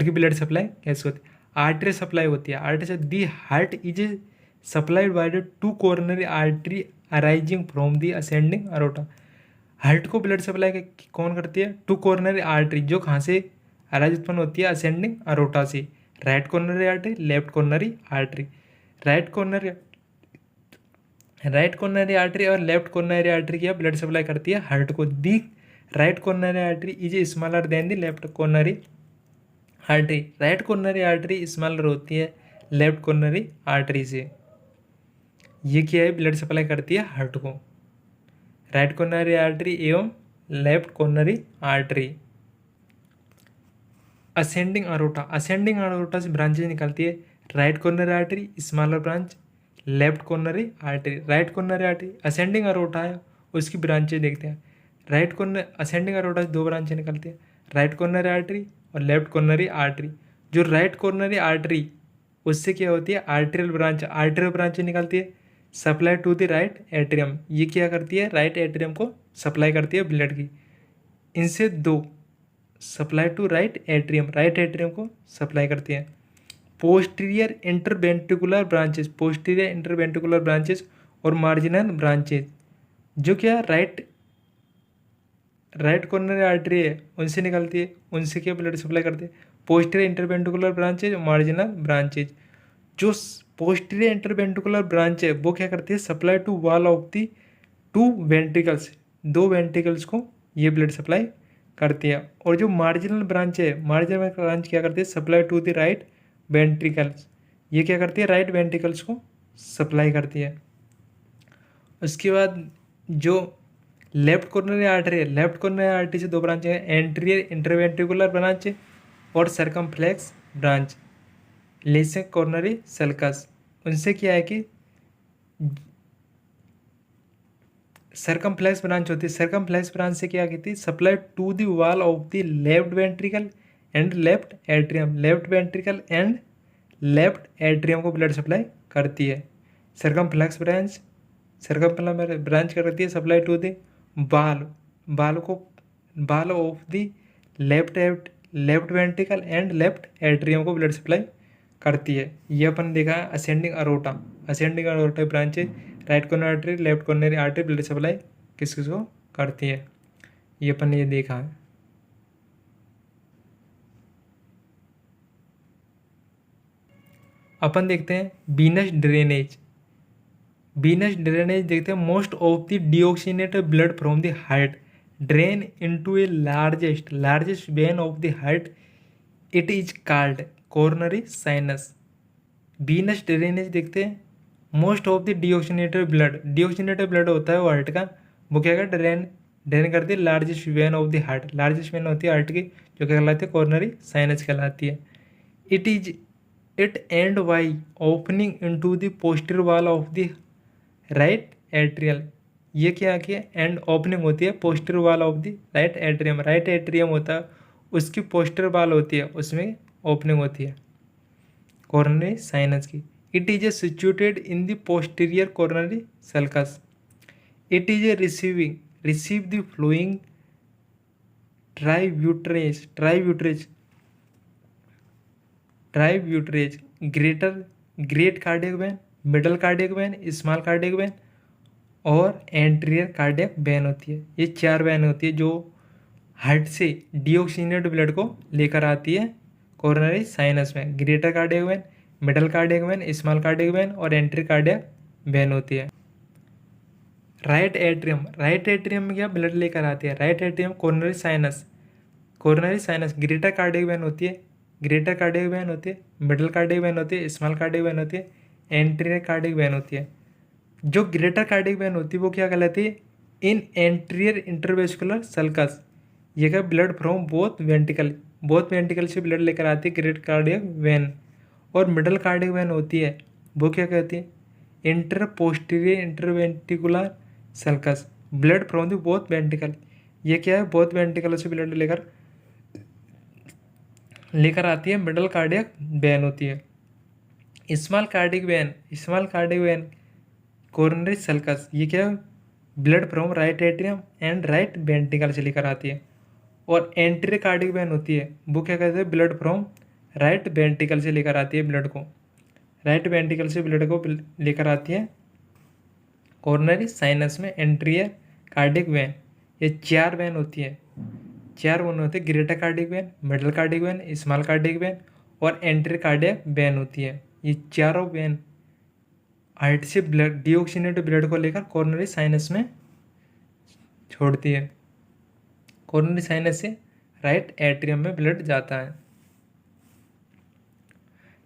की ब्लड सप्लाई कैसे होती है? आर्टरी सप्लाई होती है। आर्टरी से दी heart is supplied by the two coronary artery arising from the ascending aorta. Heart को ब्लड सप्लाई कौन करती है? टू कोरोनरी आर्टरी, जो कहाँ से अराइज उत्पन्न होती है? असेंडिंग अरोटा से। Right coronary artery, left coronary artery. Right coronary artery और लेफ्ट कोरोनरी आर्टरी की ब्लड सप्लाई करती है हार्ट को। The right coronary artery is smaller than the left coronary artery. Right coronary artery smaller होती है left coronary artery से। ये क्या है? ब्लड सप्लाई करती है हार्ट को। राइट कोरोनरी आर्टरी एवं left coronary artery. Ascending aorta से ब्रांचेज निकलती है। Right coronary artery smaller branch, left coronary artery. Right coronary artery ascending aorta है, उसकी ब्रांचेज देखते हैं। राइट कोरोनरी असेंडिंग अरोटा से दो ब्रांचें निकलती है, राइट कोरोनरी आर्टरी और लेफ्ट कोरोनरी आर्टरी। जो राइट कोरोनरी आर्टरी, उससे क्या होती है? आर्टेरियल ब्रांच निकलती है, supply to the right atrium. ये क्या करती है? राइट एट्रियम को सप्लाई करती है ब्लड की। इनसे दो सप्लाई टू राइट एट्रियम को सप्लाई करती है। पोस्टीरियर इंटरवेंट्रिकुलर ब्रांचेस और मार्जिनल ब्रांचेज, जो क्या राइट कोरोनरी आर्टरी है उनसे निकलती है, उनसे क्या ब्लड सप्लाई करती है? Posterior interventricular branches, marginal branches. जो पोस्टीरियर इंटरवेंट्रिकुलर ब्रांच है वो क्या करती है? Supply to wall of the two ventricles, दो वेंट्रिकल्स को ये ब्लड सप्लाई करती है। और जो मार्जिनल ब्रांच क्या करती है? Supply to the right ventricles. ये क्या करती है? राइट वेंट्रिकल्स को सप्लाई करती है। उसके बाद जो लेफ्ट कोरोनरी आर्टरी से दो ब्रांच है, एंटीरियर इंटरवेंट्रिकुलर ब्रांच और सर्कमफ्लेक्स ब्रांच, लेसेक कोरोनरी सल्कस। उनसे क्या है कि सर्कमफ्लेक्स ब्रांच होती है। सर्कमफ्लेक्स ब्रांच से क्या कहती है? Supply to the wall of the left ventricle and left atrium को ब्लड सप्लाई करती है। सर्कमफ्लेक्स ब्रांच क्या करती है? Supply to the wall of the left ventricle and left atrium को ब्लड सप्लाई करती है। ये अपन देखा है ascending aorta branch, right coronary artery, left coronary artery blood supply किसको करती है, ये अपन ने ये देखा है। अपन देखते हैं वीनस ड्रेनेज देखते हैं। Most of the deoxygenated blood from the heart drain into A largest when of the heart, it is called coronary sinus. Venus drainage देखते हैं। Most of the deoxygenated blood होता है वो हार्ट का, वो क्या कर ड्रेन करती है largest when of the heart. Largest when होती है हार्ट की, जो क्या कहलाती है? कोरोनरी साइनस कहलाती है। It and by opening into the posterior wall of the right atrial. ये क्या किया? एंड ओपनिंग होती है posterior wall of the right atrium होता है, उसकी पोस्टीरियर वॉल होती है, उसमें ओपनिंग होती है कोरोनरी साइनस की। It is situated in the posterior coronary sulcus. It is receive the following tributaries great cardiac vein, middle cardiac vein, small cardiac vein और एंटीरियर कार्डियक वैन होती है। ये चार वैन होती है जो हार्ट से डिऑक्सीनेटेड ब्लड को लेकर आती है कोरोनरी साइनस में। Greater cardiac vein, middle cardiac vein, small cardiac vein और एंटीरियर कार्डियक वैन होती है। राइट एट्रियम में क्या ब्लड लेकर आती है? Right atrium coronary sinus greater cardiac vein होती है, मिडल कार्डियक वैन होती है, स्मॉल कार्डियक वैन होती है, एंटीरियर कार्डियक वैन होती है। जो ग्रेटर कार्डियक वैन होती है वो क्या कहलाती है? इन एंटीरियर इंटरवेस्कुलर सल्कस। ये क्या? ब्लड फ्रॉम बोथ वेंट्रिकल से ब्लड लेकर आती है ग्रेट कार्डियक वैन। और मिडल कार्डियक वैन होती है वो क्या कहती है? Posterior interventricular sulcus, blood from the both ventricle. ये क्या है? बोथ वेंट्रिकल से ब्लड लेकर लेकर आती है, मिडल कार्डियक वेन होती है। Small cardiac vein coronary sulcus, ये क्या है, blood from right atrium and right ventricle से लेकर आती है। और एंटीरियर कार्डियक वेन होती है, वो क्या कहते हैं, ब्लड फ्रॉम राइट वेंट्रिकल से लेकर आती है ब्लड को, राइट वेंट्रिकल से ब्लड को लेकर आती है कोरोनरी साइनस में। एंटीरियर कार्डियक वेन, ये 4 वेन होती है, 4 वेन होती है, greater cardiac vein, middle cardiac vein, small cardiac vein और एंटीरियर कार्डियक वेन होती है। ये चारों वेन हार्ट से ब्लड, डीऑक्सीनेटेड ब्लड को लेकर कोरोनरी साइनस में छोड़ती है। कोरोनरी साइनस से राइट एट्रियम में ब्लड जाता है।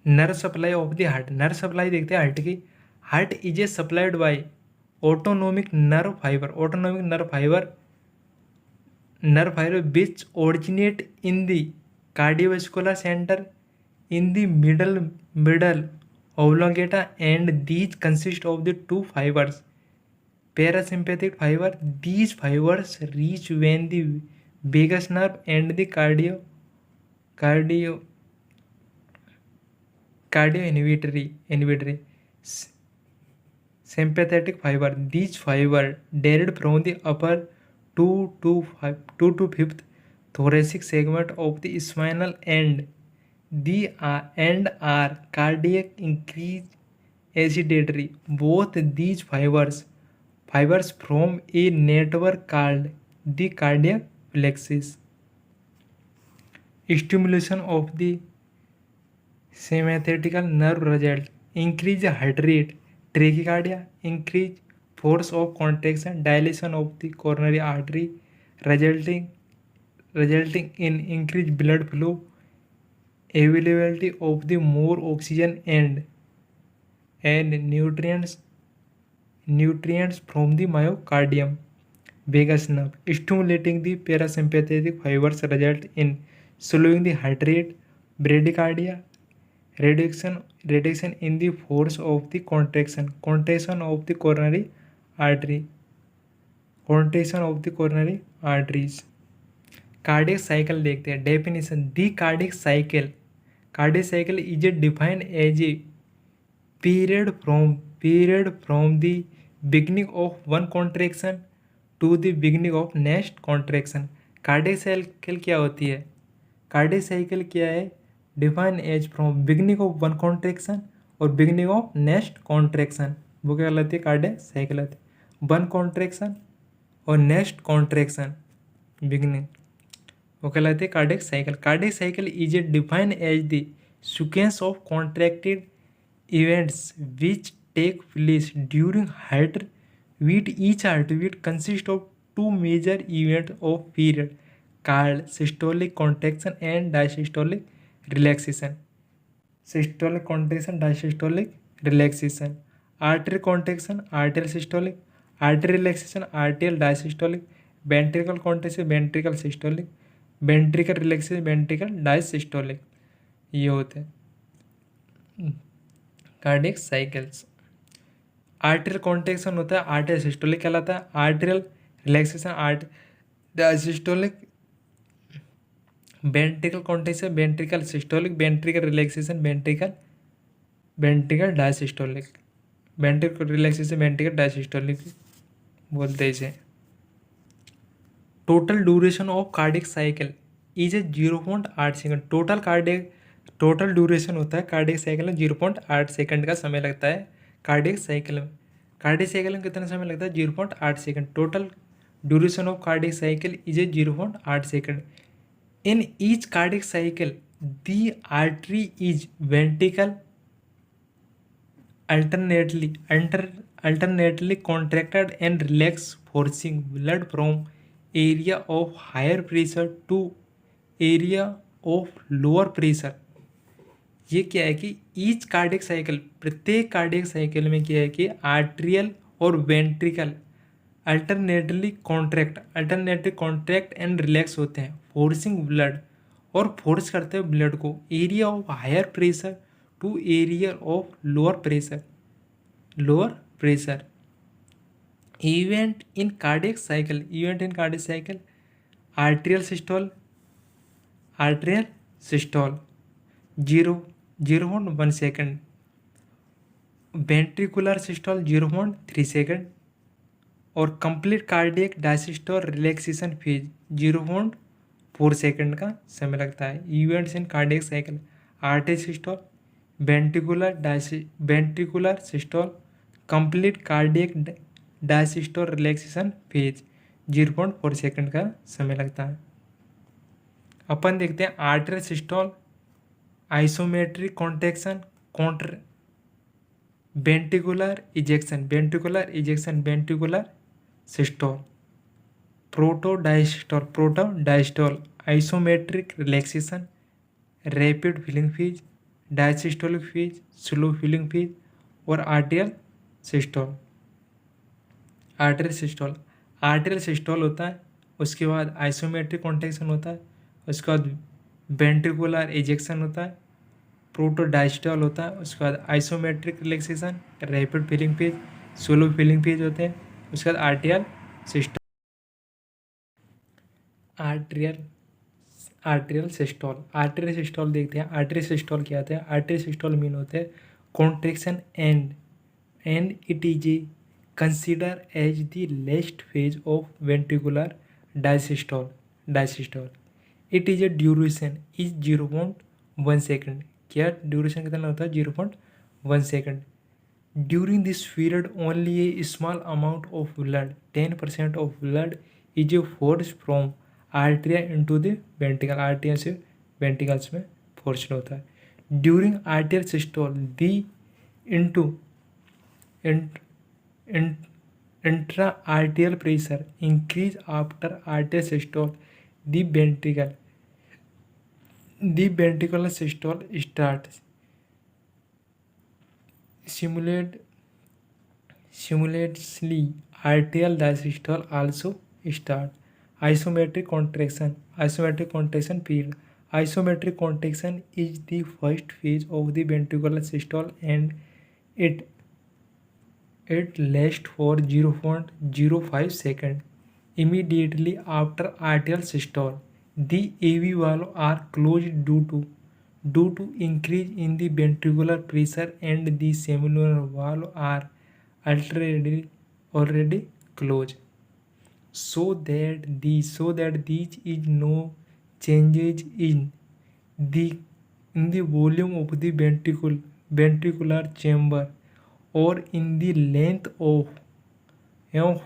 Nerve supply of the heart, nerve supply देखते हैं हार्ट की। Heart is A supplied by autonomic nerve fibre, autonomic nerve fibre which originate in the cardiovascular centre in the middle oblongata, and these consist of the 2 fibers, parasympathetic fiber. These fibers reach when the vagus nerve and the cardio inhibitory sympathetic fiber. These fiber derived from the upper 2 to 5th thoracic segment of the spinal end. The and are cardiac increase acidity. Both these fibers from a network called the cardiac plexus. Stimulation of the sympathetic nerve result increase heart rate, tachycardia, increase force of contraction, dilation of the coronary artery, resulting in increased blood flow, availability of the more oxygen and nutrients from the myocardium. Vagus nerve stimulating the parasympathetic fibers result in slowing the heart rate, bradycardia, reduction in the force of the contraction of the coronary arteries. Cardiac cycle देखते हैं। Definition, the cardiac cycle is a defined as a period from the beginning of one contraction to the beginning of next contraction. Cardiac cycle क्या होती है? Cardiac cycle क्या है? Define as from beginning of one contraction और beginning of next contraction, वो क्या कहलाती है? कार्डियक साइकिल होती है। वन कॉन्ट्रेक्शन और नेक्स्ट कॉन्ट्रेक्शन बिगिनिंग, वो कहलाती है cardiac cycle. Cardiac cycle is a defined as the sequence of contracted events which take place during heartbeat. Each heartbeat consists of 2 major events of period called systolic contraction and diastolic relaxation. Systolic contraction, diastolic relaxation. Arterial contraction, arterial systolic. Arterial relaxation, arterial diastolic. Ventricular contraction, ventricular systolic. Ventricular relaxation, ventricular diastolic. ये होते हैं cardiac cycles. Arterial contraction होता है, arterial systolic कहलाता है। Arterial relaxation diastolic. Ventricle contraction ventricle systolic. Ventricle relaxation ventricle diastolic. Ventricle relaxation ventricle diastolic बोलते हैं इसे। Total duration of cardiac cycle is A 0.8 second. Total duration होता है cardiac cycle में 0.8 सेकंड का समय लगता है। कार्डियक साइकिल में कितना समय लगता है? 0.8 second. Total duration of cardiac cycle is A 0.8 second. In each cardiac cycle the artery is ventricle alternately contracted and relaxed, forcing blood from area of higher pressure to area of lower pressure. ये क्या है कि each cardiac cycle, प्रत्येक cardiac cycle में क्या है कि arterial और ventricle alternately contract and relax होते हैं, फोर्सिंग ब्लड, और फोर्स करते हैं ब्लड को area of higher pressure to area of lower pressure. Event in cardiac cycle atrial systole 0.1 second, ventricular systole 0.3 second, और complete cardiac diastole relaxation phase 0.4 second का समय लगता है। Events in cardiac cycle, atrial systole, ventricular systole, complete cardiac diastole relaxation phase 0.4 second का समय लगता है। अपन देखते हैं आर्टरी सिस्टोल, आइसोमेट्रिक कॉन्ट्रैक्शन, कॉन्ट्र ventricular ejection, ventricular systole, protodiastole, isometric relaxation, rapid filling phase, diastolic phase, slow filling phase, और arterial systole. Arterial systole होता है, उसके बाद आइसोमेट्रिक कॉन्ट्रैक्शन होता है, उसके बाद वेंट्रिकुलर इजेक्शन होता है, प्रोटोडायस्टोल होता है, उसके बाद isometric relaxation, rapid filling phase, slow filling phase होते हैं, उसके बाद आर्टेरियल सिस्टोल। आर्टेरियल सिस्टोल देखते हैं। आर्टेरियल सिस्टोल क्या होता है? आर्टेरियल सिस्टोल मीन होते हैं contraction and it is a consider as the last phase of ventricular diastole. It is a duration is 0.1 second. क्या ड्यूरेशन कितना होता है? 0.1 second. During this period only a small amount of blood, 10% of blood is a force from atria into the ventricle, atria से ventricles में force होता है। During atrial systole the into intra atrial pressure increase after atrial systole, the ventricular systole starts simultaneously. Arterial diastole also start. Isometric contraction period. Isometric contraction is the first phase of the ventricular systole and it lasts for 0.05 seconds. Immediately after arterial systole, the AV valve are closed due to increase in the ventricular pressure, and the seminal valve are already closed. So that these is no changes in the volume of the ventricular chamber or in the length of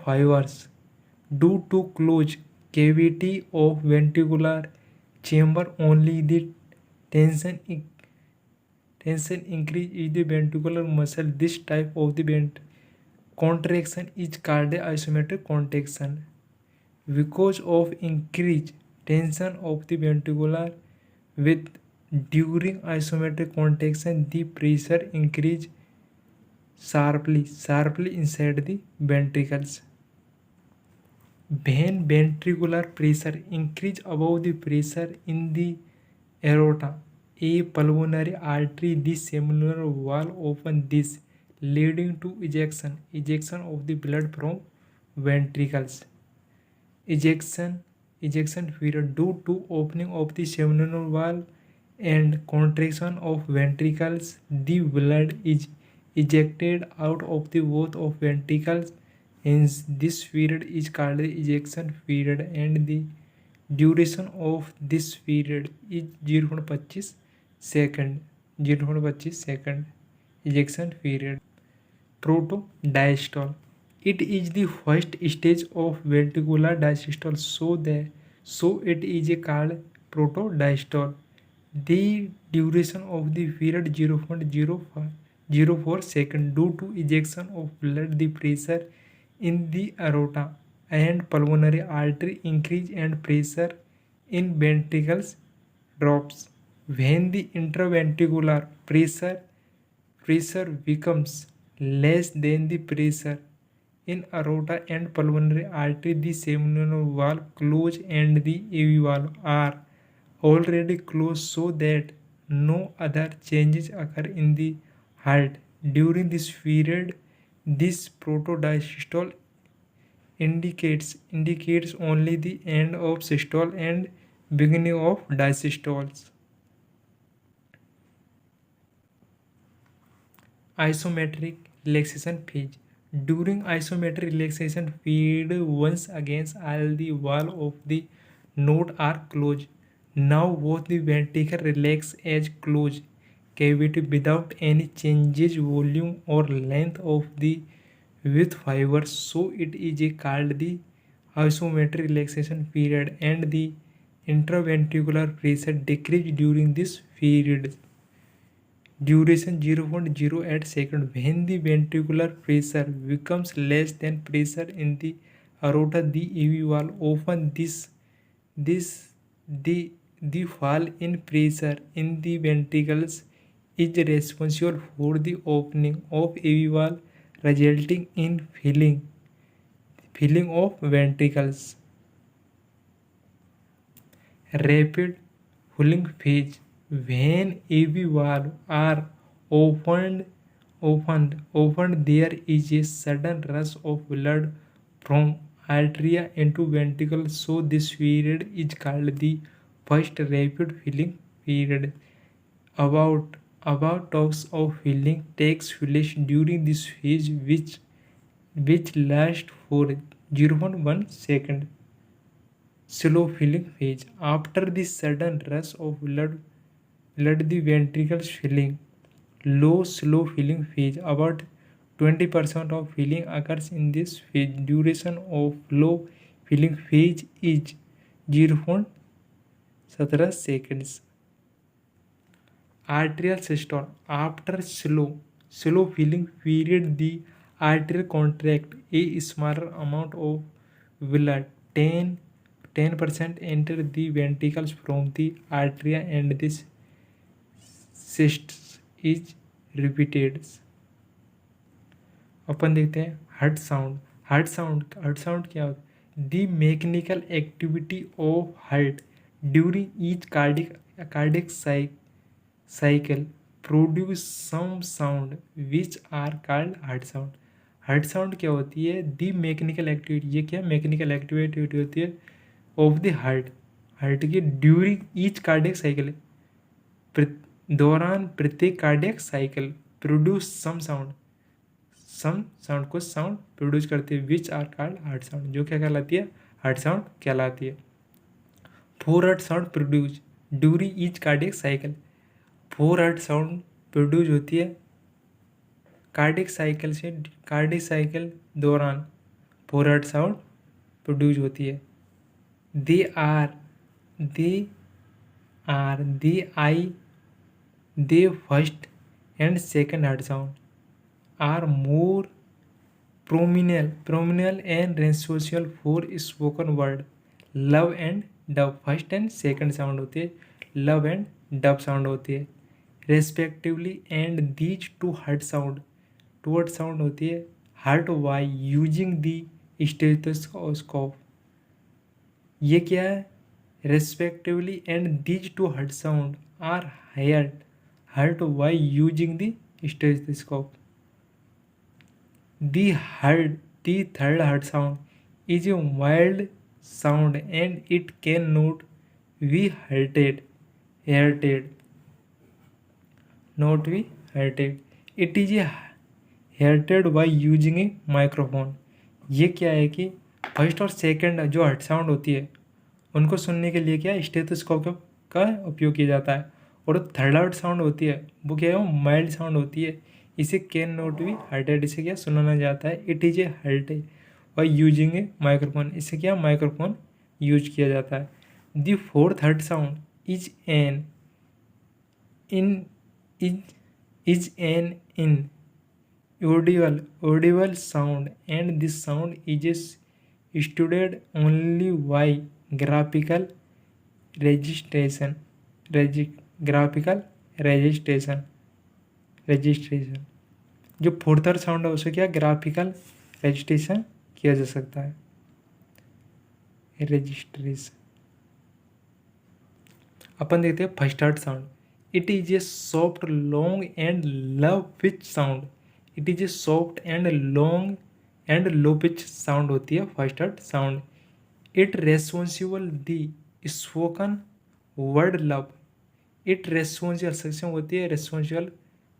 fibers due to closed cavity of ventricular chamber. Only the tension increase in the ventricular muscle. This type of the contraction is called isometric contraction. Because of increased tension of the ventricular with during isometric contraction, the pressure increase sharply inside the ventricles. When ventricular pressure increase above the pressure in the aorta, a pulmonary artery, the seminal valve open this, leading to ejection of the blood from ventricles. Ejection period. Due to opening of the seminal valve and contraction of ventricles, the blood is ejected out of the both of ventricles. Hence, this period is called the ejection period, and the duration of this period is 0.25 second. Ejection period. Protodiastole. It is the first stage of ventricular diastole, so it is called protodiastole. The duration of the period 0.04 second. Due to ejection of blood, the pressure in the aorta and pulmonary artery increase and pressure in ventricles drops. When the intraventricular pressure becomes less than the pressure in aorta and pulmonary artery, the seminal valve close and the AV valve are already closed, so that no other changes occur in the heart. During this period, this protodiastole indicates only the end of systole and beginning of diasystoles. Isometric relaxation phase. During isometric relaxation period, once again all the wall of the node are closed. Now both the ventricle relax as closed cavity without any changes volume or length of the with fibers. So it is called the isometric relaxation period, and the intraventricular pressure decrease during this period. Duration 0.08 seconds. When the ventricular pressure becomes less than pressure in the aorta, the AV wall open. This the fall in pressure in the ventricles is responsible for the opening of AV wall, resulting in filling of ventricles. Rapid filling phase. When AV valves are opened, there is a sudden rush of blood from arteria into ventricle. So this period is called the first rapid filling period. About talks of filling takes place during this phase, which lasts for 0.1 second. Slow filling phase. After the sudden rush of blood the ventricles filling. Slow filling phase. About 20% of filling occurs in this phase. Duration of low filling phase is 0.17 seconds. Arterial systole. After slow filling period, the artery contract. A smaller amount of blood, 10% enter the ventricles from the artery, and this cyst is repeated. अपन देखते हैं heart sound. Heart sound क्या होता है? The mechanical activity of heart during each cardiac cycle produce some sound which are called heart sound. Heart sound क्या होती है? The mechanical activity. ये क्या मैकेनिकल एक्टिविटी होती है ऑफ द हार्ट की ड्यूरिंग ईच कार्डियक साइकिल, दौरान प्रत्येक cardiac cycle. Produce some sound को साउंड प्रोड्यूस करती है which are called heart sound. जो क्या कहलाती है? हार्ट साउंड कहलाती है. Four heart sound produce during each cardiac cycle. Four heart sound produce होती है कार्डिक साइकिल दौरान. फोर हार्ट साउंड प्रोड्यूस होती है. They first and second heart sound are more prominent and responsible for spoken word. Lub and dub. First and second sound होती है, lub and dub sound होती है respectively. And these two heart sound होती है heart by using the stethoscope. ये क्या है? Respectively and these two heart sound are heard by using the stethoscope. The third heart sound is a mild sound and it cannot be heard. Not be heard. It is heard by using a microphone. ये क्या है कि first और second जो heart sound होती है उनको सुनने के लिए क्या स्टेथोस्कोप का उपयोग किया जाता है. और थर्ड हार्ट साउंड होती है वो क्या है? वो माइल्ड साउंड होती है. इसे कैन नॉट बी हर्टेड. इसे क्या सुना ना जाता है. It is A hurted by using A microphone. इसे क्या माइक्रोफोन यूज किया जाता है. The fourth heart sound is an audible sound, and this sound is studied only by graphical registration. जो फोर्थ हार्ट साउंड है उसे क्या ग्राफिकल रजिस्ट्रेशन किया जा सकता है. अपन देखते हैं first heart sound. It is A soft long and low pitch sound. It is A soft and long and low pitch sound होती है first heart sound. It responsible the spoken word love. It responsible सक्षम होती है responsible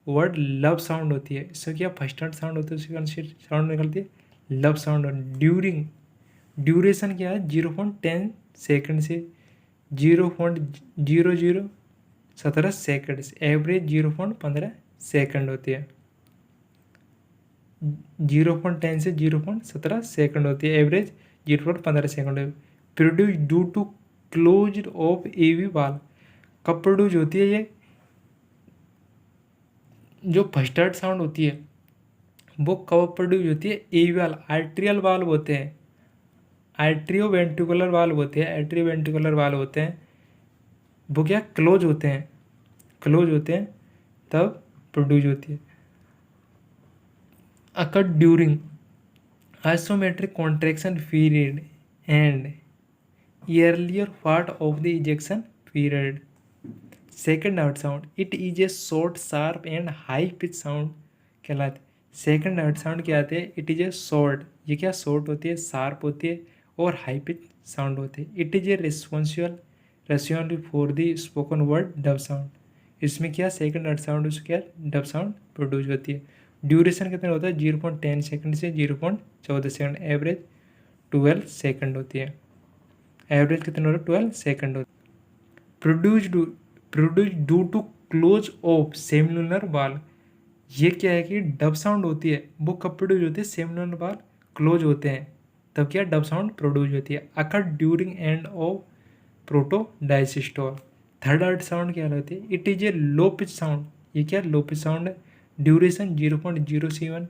word love sound होती है, इससे क्या first not sound होती है, उसकी कौन सी साउंड निकलती है, लव साउंड। ड्यूरिंग, ड्यूरेशन क्या है, 0.10 सेकेंड से 0.0017 सेकेंड से, एवरेज 0.15 सेकेंड होती है। 0.10 से 0.17 सेकेंड होती है, एवरेज 0.15 सेकेंड है। Produce due to close of AV valve, कब प्रोड्यूस होती है ये, जो फर्स्ट साउंड होती है वो कब प्रोड्यूस होती है, एवी वाल, आर्ट्रियल वाल्व होते हैं, आर्ट्रियो वेंट्रिकुलर वाल्व होते हैं, आर्ट्रियो वेंट्रिकुलर वाल्व होते हैं, वो क्या क्लोज होते हैं, क्लोज होते हैं तब प्रोड्यूस होती है। Occur during isometric contraction period and earlier part of the ejection period. Second out sound, it is a short, sharp and high pitch sound कहलाते। सेकंड आउट साउंड क्या आते हैं, इट इज ए शॉर्ट, ये क्या short होती है, sharp होती है और हाई पिच साउंड होती है। It is A responsible for the spoken word dub sound, इसमें क्या सेकंड आउट साउंड उसमें क्या डब साउंड प्रोड्यूस होती है। ड्यूरेशन कितना होता है, 0.10 सेकेंड से 0.14 सेकेंड, एवरेज 12 सेकेंड होती है, एवरेज कितना होता है 12 सेकेंड होता है। Produce due to close of semilunar valve, ये क्या है कि डब साउंड होती है वो कब प्रोड्यूस होती है, सेमिलुनर वाल क्लोज होते हैं तब क्या डब साउंड प्रोड्यूस होती है। Occur during end of protodiastole. Third heart sound क्या होती है, it is a low pitch sound, ये क्या लो पिच साउंड है, duration 0.07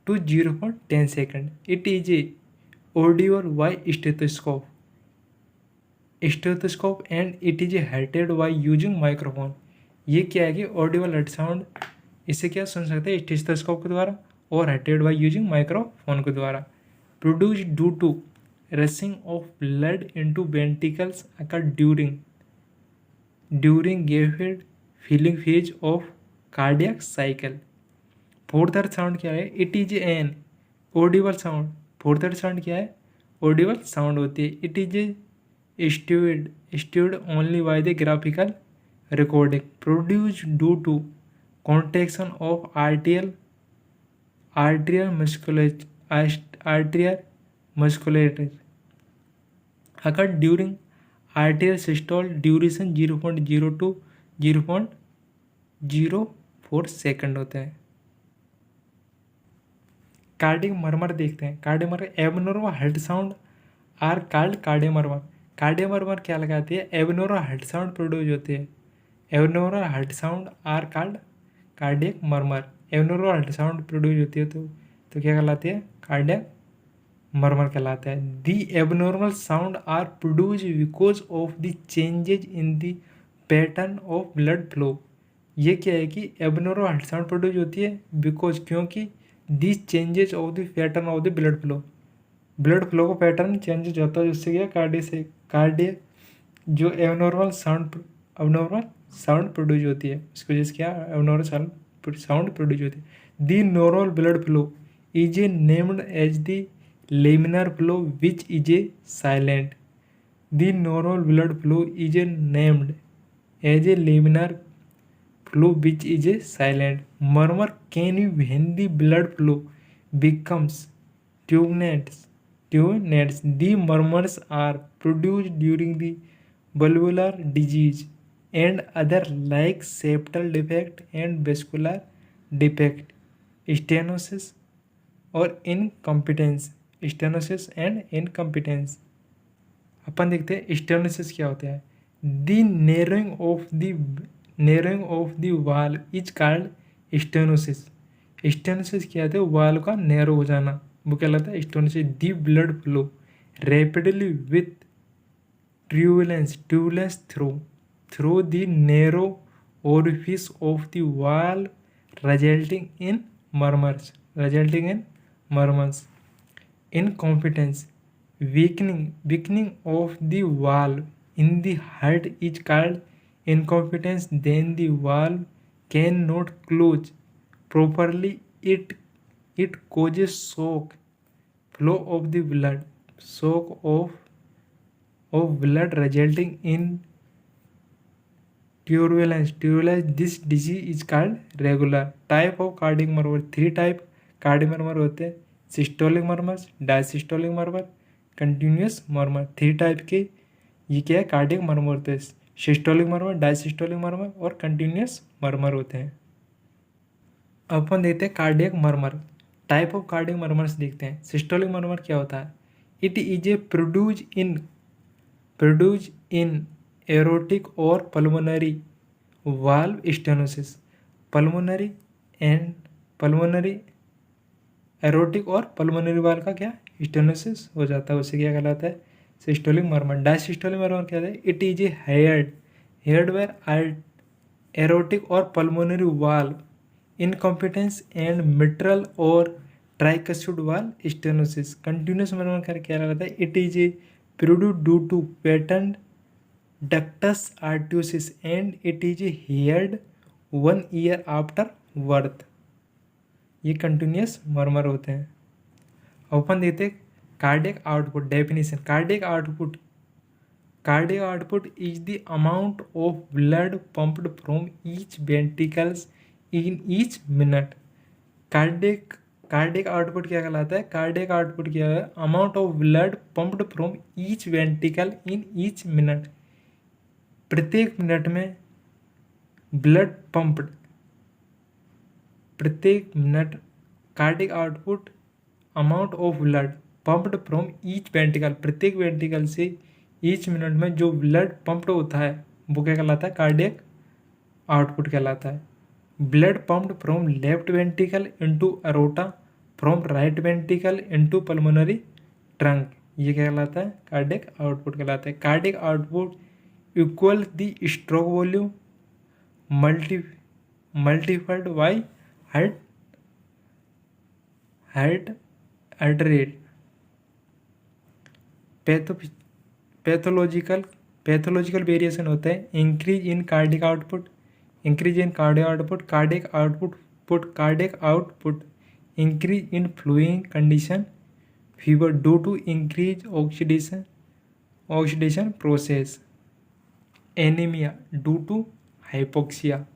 to 0.10 second. It is a audible by stethoscope and it is heard by using microphone, ये क्या है कि ऑडिबल हर्ट साउंड, इसे क्या सुन सकते हैं स्टेथोस्कोप के द्वारा और हर्टेड बाय यूजिंग माइक्रोफोन के द्वारा। Produce due to rushing of blood into ventricles occur during गेफेड filling phase of cardiac cycle. Fourth heart sound क्या है, it is an audible sound, fourth heart sound क्या है, ऑडिबल साउंड होती है। It is a studied only by the graphical recording, produce due to contraction of atrial musculature occur during atrial systole, duration 0.0 to 0.04 second होते हैं। Cardiac murmur देखते हैं, cardiac murmur abnormal heart sound are called cardiac murmur. Cardiac murmur क्या लगाती है, abnormal heart sound produce होती है, abnormal heart sound are called cardiac murmur. Abnormal heart sound produce होती है तो क्या कहलाती है, कार्डियक मरमर कहलाता है। The abnormal sound are produce because of the changes in the pattern of blood flow, ये क्या है कि एबनॉर्मल हार्ट साउंड प्रोड्यूस होती है बिकॉज क्योंकि this changes of the pattern of the blood flow का पैटर्न चेंजेज होता है, जिससे क्या कार्डियक जो एबनॉर्मल साउंड प्रोड्यूस होती है, इसकी वजह से क्या एबनॉर्मल साउंड प्रोड्यूस होती है। The normal blood flow is a named as the laminar flow which is a silent. The normal blood flow is named as a laminar flow which is a silent. Murmur can be when the blood flow becomes turbulent. The murmurs are produced during the valvular disease and other like septal defect and vascular defect, stenosis और incompetence, stenosis and incompetence. अपन देखते हैं stenosis क्या होता है, the narrowing of the wall is called stenosis. Stenosis क्या होता है, वाल का नैरो हो जाना, वो क्या लगता है stenosis. The blood flow rapidly with turbulence through the narrow orifice of the wall resulting in murmurs. Incompetence, weakening of the valve in the heart is called incompetence. Then the valve cannot close properly. It causes shock flow of the blood, shock of blood resulting in turbulence. This disease is called regular. Type of cardiac murmur, 3 type cardiac murmur होते हैं, systolic murmur, diastolic murmur, continuous murmur. 3 type के ये क्या है cardiac murmur होते हैं, systolic murmur, diastolic murmur और continuous murmur होते हैं। अपन देखते हैं cardiac murmur, type of cardiac murmurs देखते हैं। सिस्टोलिक मर्मर क्या होता है? It is a produce in aortic और pulmonary valve stenosis. Pulmonary aortic और पल्मोनरी वाल्व का क्या स्टेनोसिस हो जाता है, उसे क्या कहलाता है? Systolic murmur. डायसिस्टोलिक मर्मर क्या है? It is a heard where aortic और pulmonary valve incompetence and mitral और tricuspid valve stenosis. Continuous murmur क्या कहलाता है? It is a produce due to patent ductus arteriosus and it is heard 1 year after birth. ये continuous murmur होते हैं। अपन देखते cardiac output definition. Cardiac output is the amount of blood pumped from each ventricles in each minute. Cardiac output क्या कहलाता है? Cardiac output क्या है? Amount of blood pumped from each ventricle in each minute. प्रत्येक minute में blood pumped, प्रत्येक minute cardiac output amount of blood pumped from each ventricle, प्रत्येक ventricle से ईच मिनट में जो ब्लड पंप्ड होता है वो क्या कहलाता है? कार्डियक आउटपुट कहलाता है। Blood pumped from left ventricle into aorta, from right ventricle into pulmonary trunk, ये क्या कहलाता है? कार्डियक आउटपुट कहलाता है। Cardiac output equal the stroke volume multiplied by heart rate. Pathological variation होता है। Increase in cardiac output, cardiac output increase in following condition, fever due to increase oxidation process, anaemia due to hypoxia,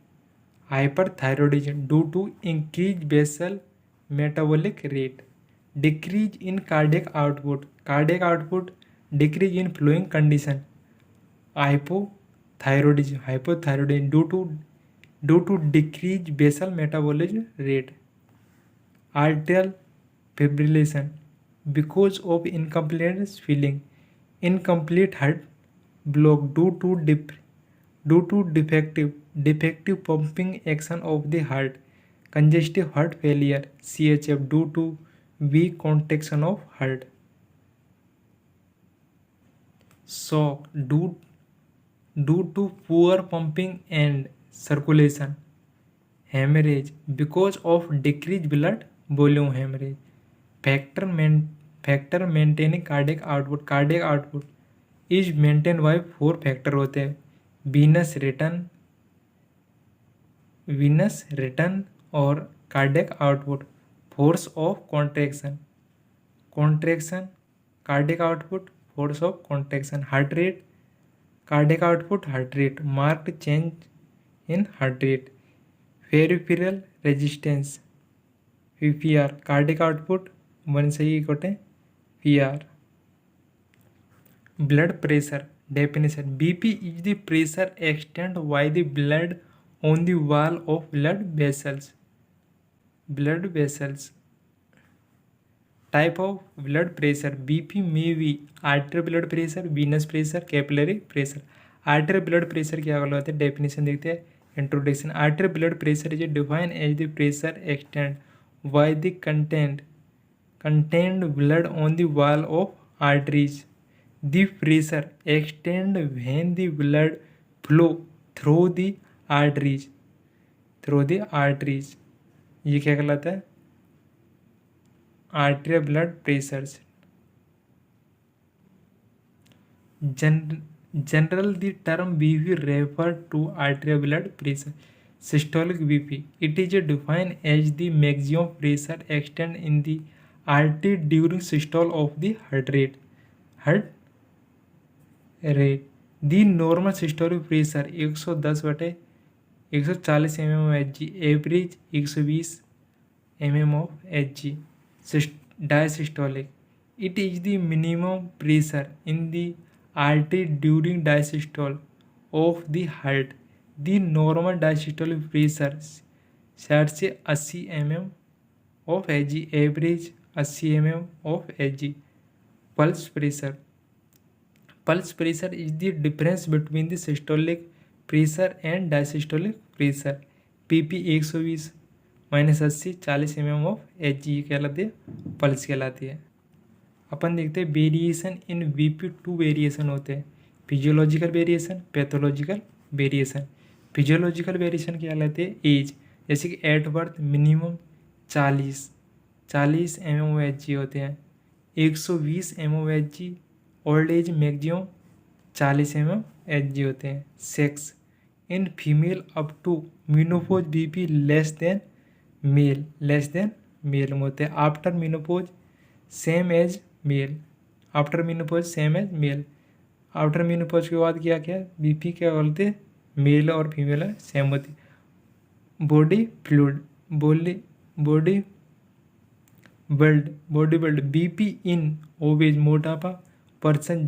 hyperthyroidism due to increased basal metabolic rate, decrease in cardiac output decrease in flowing condition, hypothyroidism due to decreased basal metabolic rate, arterial fibrillation because of incomplete filling, incomplete heart block due to defective pumping action of the heart, congestive heart failure CHF due to weak contraction of heart, shock due to poor pumping and circulation, hemorrhage because of decreased blood volume hemorrhage, factor maintaining cardiac output is maintained by 4 factor होते हैं। Venous return और cardiac output, force of contraction cardiac output, force of contraction, heart rate cardiac output, heart rate, marked change in heart rate, peripheral resistance PPR, cardiac output 1 से ही equal है PR। Blood pressure definition. BP is the pressure extended by the blood on the wall of blood vessels. Type of blood pressure. BP may be arterial blood pressure, venous pressure, capillary pressure. Arterial blood pressure क्या होता है? Definition देखते हैं। Introduction. Arterial blood pressure is defined as the pressure extended by the contained blood on the wall of arteries. The pressure extends when the blood flow through the arteries. ये क्या कहलाता है? Arterial blood pressure. General the term BP refer to arterial blood pressure. Systolic BP, it is defined as the maximum pressure extend in the artery during systole of the heart rate. The normal systolic pressure 110/140 mm of Hg, average 120 mm of Hg, diastolic. It is the minimum pressure in the artery during diastole of the heart. The normal diastolic pressure 60 से 80 mm of Hg, average 80 mm of Hg. Pulse pressure. Pulse pressure is the difference between the systolic pressure and diastolic pressure. PP 120 -80 40 mm of Hg कहलाती है, pulse कहलाती है. अपन देखते हैं variation in VP. 2 variation होते हैं, physiological variation, pathological variation. Physiological variation क्या कहलाते हैं? एज, जैसे कि at birth minimum 40 mm Hg होते हैं, 120 mm Hg. Old age maximum 40 mm Hg होते हैं. Sex in female up to menopause BP less than male में होते हैं. After menopause same as male. After menopause के बाद क्या बीपी क्या बोलते हैं? मेल और फीमेल सेम होती है. Body fluid, body build BP in obese मोटापा person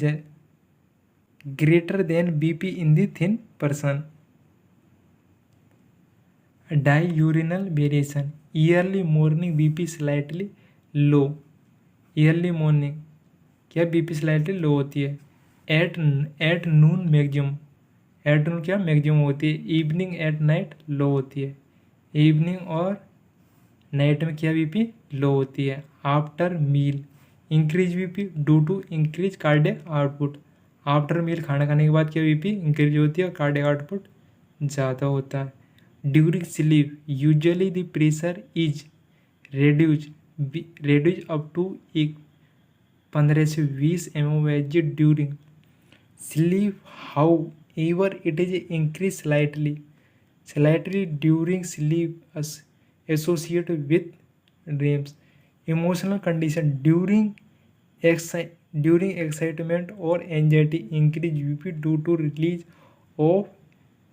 greater than BP in the thin person. Diurnal variation, early morning BP slightly low. Early morning क्या बीपी स्लाइटली लो होती है. At noon maximum, at noon क्या maximum होती है. Evening at night लो होती है. Evening और नाइट में क्या बीपी लो होती है. After meal increase BP due to increase cardiac output. After meal खाना खाने के बाद क्या बीपी इंक्रीज होती है और कार्डियक आउटपुट ज़्यादा होता है. During sleep usually the pressure is reduce up to 15 से 20 mm Hg during sleep. However it is increase slightly during sleep associated with dreams. Emotional condition during excitement or anxiety increase BP due to release of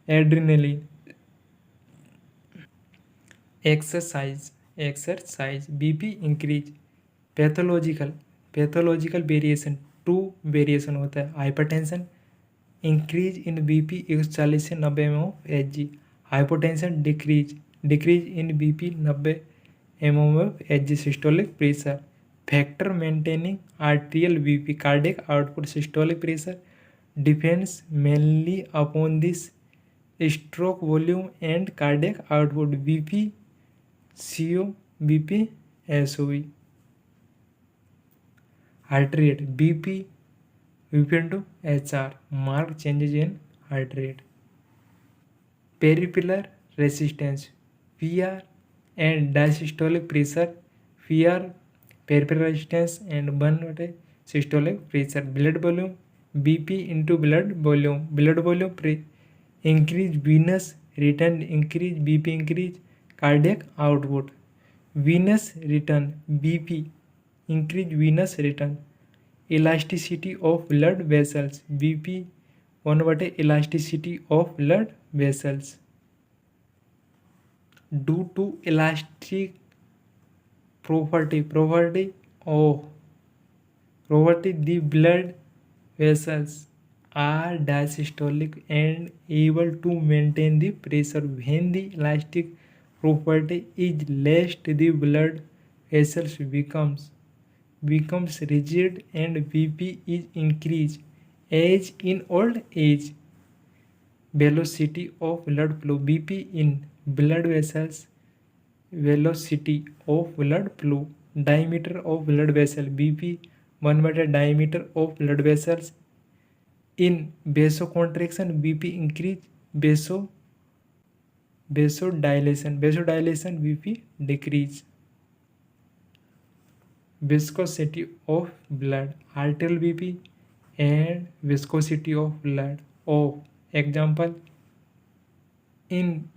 adrenaline. Exercise BP increase. Pathological variation 2 variation होता है. Hypertension increase in BP 140 से 90 mm of Hg. Hypotension decrease in BP 90 mm of Hg. Systolic pressure factor maintaining आर्टियल BP cardiac output. Systolic pressure depends mainly upon this stroke volume and cardiac output. BP CO BP SOV. Heart rate BP into HR. Marked changes in heart rate. Peripheral resistance PR and diastolic pressure. PR peripheral resistance and 1 systolic pressure. Blood volume BP into blood volume increase venous return increase BP increase cardiac output. Venous return BP increase venous return. Elasticity of blood vessels BP 1 elasticity of blood vessels. Due to elastic property the blood vessels are diastolic and able to maintain the pressure. When the elastic property is less, the blood vessels becomes rigid and BP is increased. As in old age. Velocity of blood flow BP in blood vessels. Velocity of blood flow. Diameter of blood vessel BP 1 diameter of blood vessels. In vasoconstriction BP increase. Vasodilation BP decrease. Viscosity of blood arterial BP and viscosity of blood of. Example in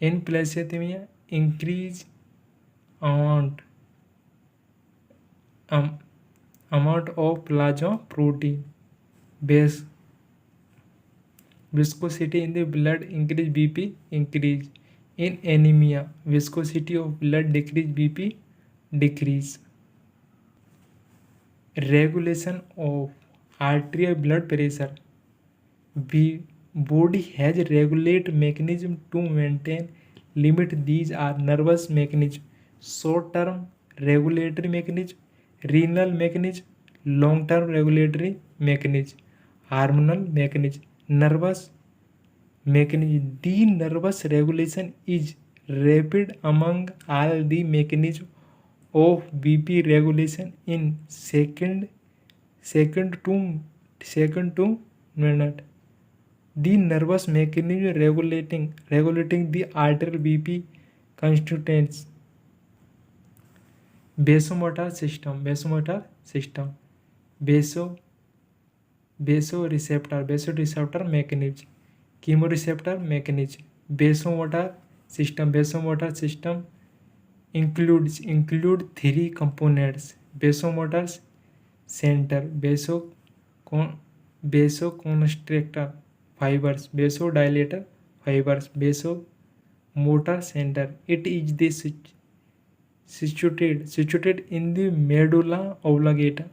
placentemia increase amount of plasma protein. Base viscosity in the blood increase, BP increase. In anemia, viscosity of blood decrease, BP decrease. Regulation of arterial blood pressure. Body has regulate mechanism to maintain limit. These are nervous mechanism, short term regulatory mechanism, renal mechanism, long term regulatory mechanism, hormonal mechanism, nervous mechanism. The nervous regulation is rapid among all the mechanism of BP regulation in second to minute. The nervous mechanism regulating the arterial BP constituents. Vasomotor system vasoreceptor mechanism, chemoreceptor mechanism. Vasomotor system include three components: vasomotor center, vasoconstrictor fibers, vasodilator fibers. Vasomotor center, it is the situated in the medulla oblongata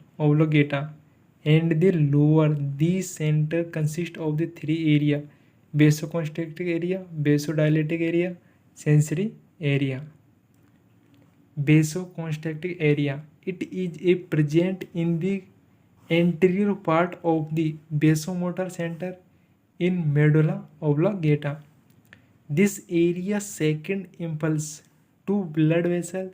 and the lower. The center consists of the three areas: vasoconstricting area, vasodilating area, sensory area. Vasoconstricting area, it is a present in the anterior part of the vasomotor center in medulla oblongata. This area second impulse to blood vessel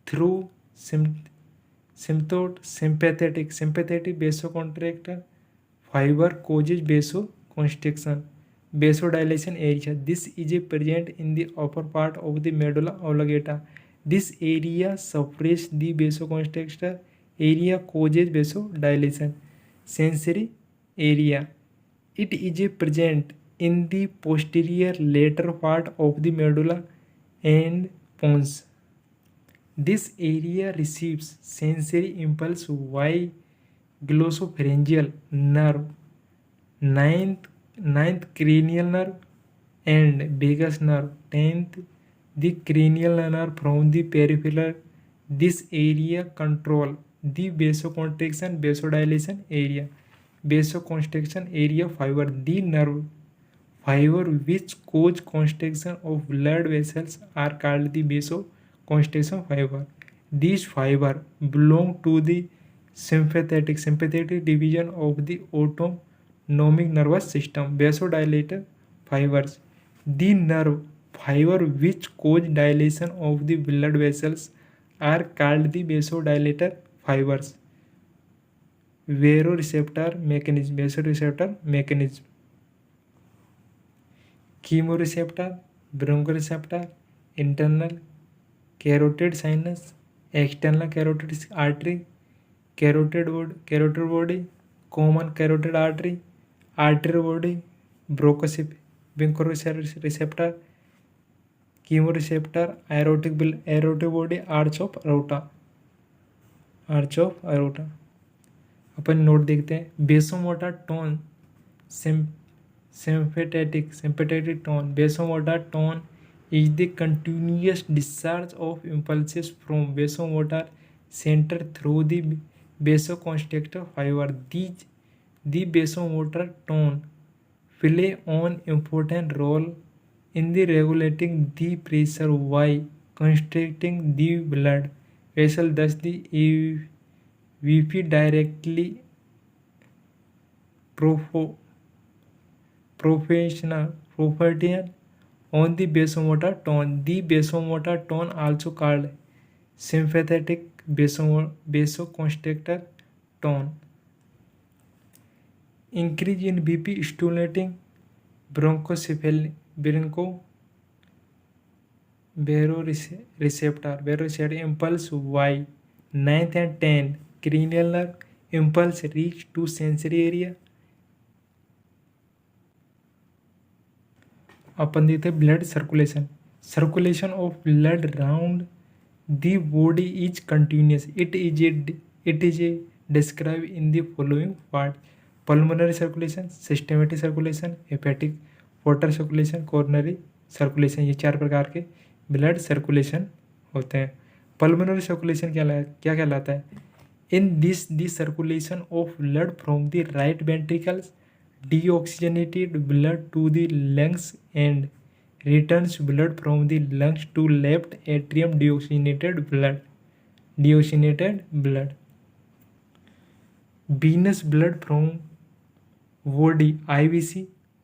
through sympathetic vasoconstrictor fiber causes vasoconstriction. Vasodilation area, this is a present in the upper part of the medulla oblongata. This area suppresses the vasoconstrictor area, causes vasodilation. Sensory area, it is a present in the posterior lateral part of the medulla and pons. This area receives sensory impulse via glossopharyngeal nerve, ninth cranial nerve, and vagus nerve, 10th the cranial nerve from the peripheral. This area control the vasoconstriction vasodilation area. Vasoconstriction area fiber, the nerve fiber which cause constriction of blood vessels are called the vasoconstriction fiber. These fiber belong to the sympathetic division of the autonomic nervous system. Vasodilator fibers, the nerve fiber which cause dilation of the blood vessels are called the vasodilator fibers. Vasoreceptor mechanism, chemoreceptor, bronchoreceptor, internal carotid sinus, external carotid artery, carotid body, common carotid artery, arterial body, bronchoreceptor, chemoreceptor, aortic body, arch of aorta. Upon note देखते हैं. Vasomotor tone, sympathetic tone. Vasomotor tone is the continuous discharge of impulses from vasomotor center through the vasoconstrictor fiber. The vasomotor tone play an important role in the regulating the pressure while constricting the blood vessel. Thus the VP directly proportional on the vasomotor tone. The vasomotor tone, also called sympathetic vasoconstrictor tone. Increase in BP stimulating baroreceptor impulse Y, 9th and 10th cranial nerve impulse reach to sensory area. अपन देखते हैं blood circulation of blood round the body is continuous. It is A describe in the following part. Pulmonary circulation, systematic circulation, hepatic portal circulation, coronary circulation, ये 4 प्रकार के blood circulation होते हैं। Pulmonary circulation क्या कहलाता है? In this the circulation of blood from the right ventricles deoxygenated blood to the lungs and returns blood from the lungs to left atrium deoxygenated blood venous blood from body IVC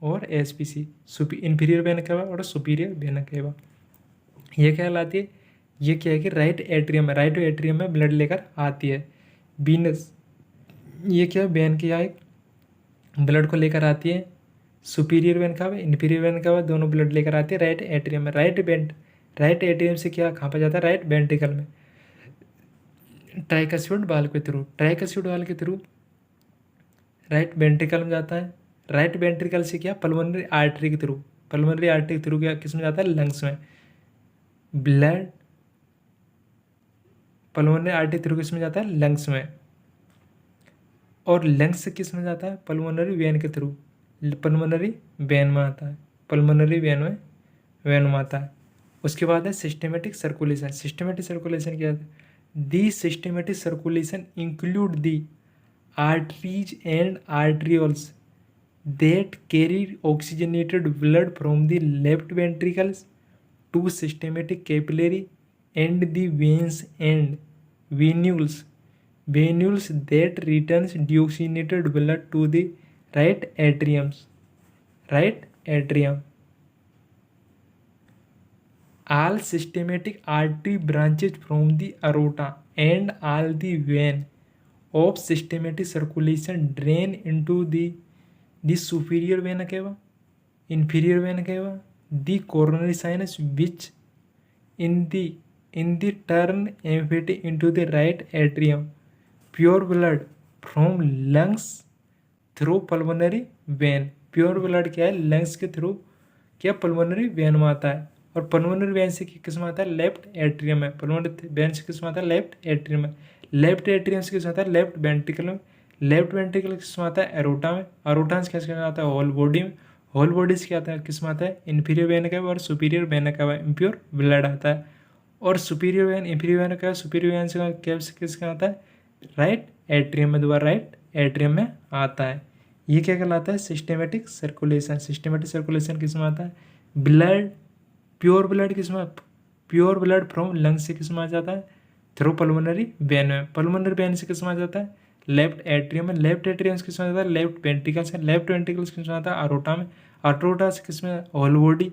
और SPC inferior vena cava और superior vena केवा। ये क्या कहलाती है? ये क्या है कि राइट एट्रियम में ब्लड लेकर आती है। वीनस ये क्या है? वेन की एक ब्लड को लेकर आती है। सुपीरियर वेन का इंफीरियर वेन का दोनों ब्लड लेकर आती है राइट एट्रियम में। राइट एट्रियम से क्या कहाँ पर जाता है? राइट वेंट्रिकल में ट्राइकस्यूड वाल्व के थ्रू राइट वेंट्रिकल में जाता है। राइट वेंट्रिकल से क्या? पल्मोनरी आर्टरी के थ्रू क्या किस में जाता है? लंग्स में। ब्लड पल्मोनरी आर्टरी थ्रू किस में जाता है? लंग्स में। और लंग्स से किस में जाता है? पल्मोनरी वेन के थ्रू पल्मोनरी वेन में आता है। वेन में आता है। उसके बाद है सिस्टेमेटिक सर्कुलेशन क्या है? The systematic circulation include the arteries and arterioles that carry oxygenated blood from the left ventricles to systematic capillary and the veins and venules that returns deoxygenated blood to the right atrium. All systematic artery branches from the aorta and all the vein of systematic circulation drain into the superior vena cava, inferior vena cava, the coronary sinus, which in the turn empty into the right atrium. Pure blood from lungs through pulmonary vein. Pure blood क्या है? Lungs के through क्या pulmonary vein में आता है। और pulmonary vein से किस में आता है? लेफ्ट एट्रियम में। पल्मोनरी वेन से किस में आता है? लेफ्ट एट्रियम में। लेफ्ट एट्रियम से किस में आता है? लेफ्ट वेंट्रिकल में। लेफ्ट वेंट्रिकल किस में आता है? एरोटा में। एरोटा से किस में आता है? होल बॉडी में। होल बॉडी से क्या आता है? किस में आता है? इन्फीरियर वेन का और सुपीरियर वेन का इम्प्योर ब्लड आता है। और सुपीरियर वेन इंफीरियर वेन का सुपीरियर वेन से किस में आता है? राइट एट्रियम में। दोबारा राइट एट्रियम में आता है। ये क्या कहलाता है? सिस्टेमेटिक सर्कुलेशन किस में आता है? ब्लड प्योर ब्लड किस में? प्योर ब्लड फ्रॉम लंग्स से किस में आ जाता है? थ्रू पल्मोनरी वेन में। पल्मोनरी वेन से किस में आ जाता है? लेफ्ट एट्रियम में। लेफ्ट एट्रियम से किस में आता है? लेफ्ट वेंट्रिकल से। लेफ्ट वेंट्रिकल से किस में आता है? अरोटा में। अरोटा से किस में? होल बॉडी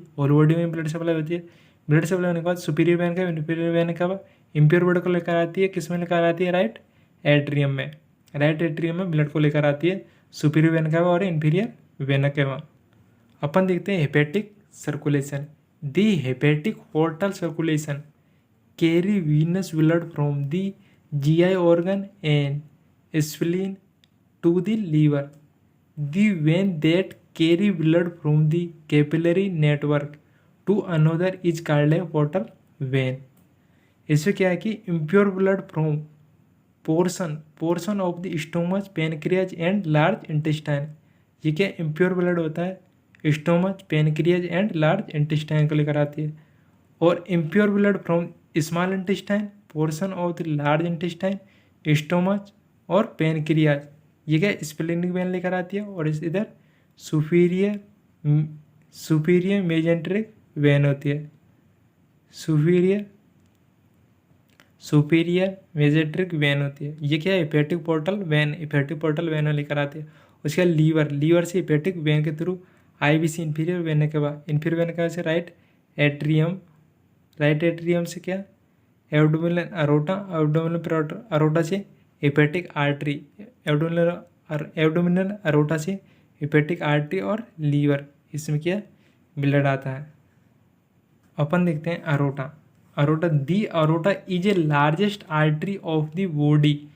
में ब्लड सप्लाई होती है। ब्लड सप्लाई होने के बाद सुपीरियर वेन का इंफीरियर वेन का इम्प्योर ब्लड को लेकर आती है। किस में लेकर आती है? राइट एट्रियम में। राइट एट्रियम में ब्लड को लेकर आती है सुपीरियर वेन का और इंफीरियर वेन का। अपन देखते हैं hepatic circulation. The hepatic portal circulation carry venous blood from the GI organ and spleen to the liver. The vein that carry blood from the capillary network to another is called a portal vein. इसमें क्या है कि impure blood from portion of the stomach, pancreas and large intestine. ये क्या impure blood होता है? Stomach, pancreas and large intestine को लेकर आती है। और impure blood from small intestine, portion of the large intestine, stomach और पेनक्रियाज, ये क्या स्प्लेनिक वेन लेकर आती है। और इधर सुपीरियर मेजेंट्रिक वेन होती है। सुपीरियर मेजेंट्रिक वेन होती है। ये क्या है? हेपेटिक पोर्टल वेन लेकर आती है। उसके बाद लीवर से हेपेटिक वेन के थ्रू IVC इंफीरियर वेन के बाद से राइट एट्रियम से क्या? एब्डोमिनल अरोटा से हेपेटिक आर्टरी, एब्डोमिनल अरोटा से हेपेटिक आर्टरी और लीवर, इसमें क्या ब्लड आता है। अपन देखते हैं aorta. The aorta is a largest artery of the body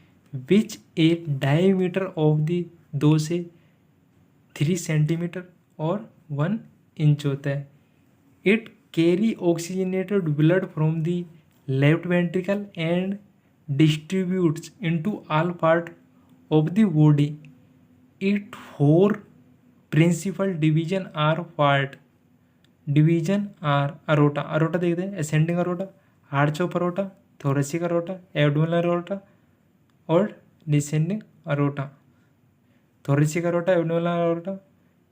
which A diameter of the 2 से 3 सेंटीमीटर और 1 इंच होता है। It carry oxygenated blood from the left ventricle and distributes into all part of the body. It four principal division are what? Division are aorta, aorta देखते हैं, ascending aorta, arch of aorta, thoracic aorta, abdominal aorta और descending aorta. Thoracic aorta, abdominal aorta,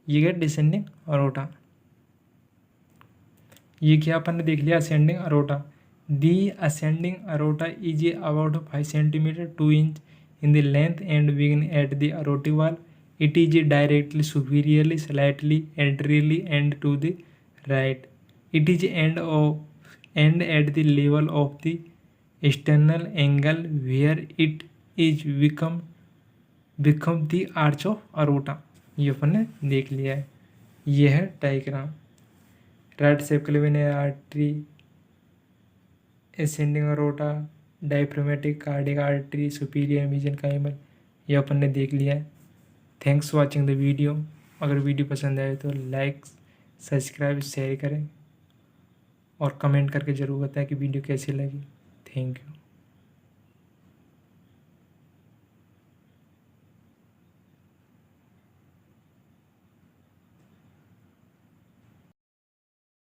ये गया descending aorta. ये क्या अपन ने देख लिया, ascending aorta. The ascending aorta is about 5 centimetre 2 inch in the length and begin at the aortic wall. It is directly superiorly, slightly anteriorly and to the right. It is end at the level of the external angle where it is become the arch of aorta. ये अपन ने देख लिया है। ये है diagram. Right सेप्टिकल artery, ascending aorta, diaphragmatic cardiac artery, superior मीजन काइमल, ये अपन ने देख लिया है। Thanks for watching the video. अगर वीडियो पसंद आए तो लाइक, सब्सक्राइब, शेयर करें और कमेंट करके ज़रूर बताएं कि वीडियो कैसी लगी। Thank you.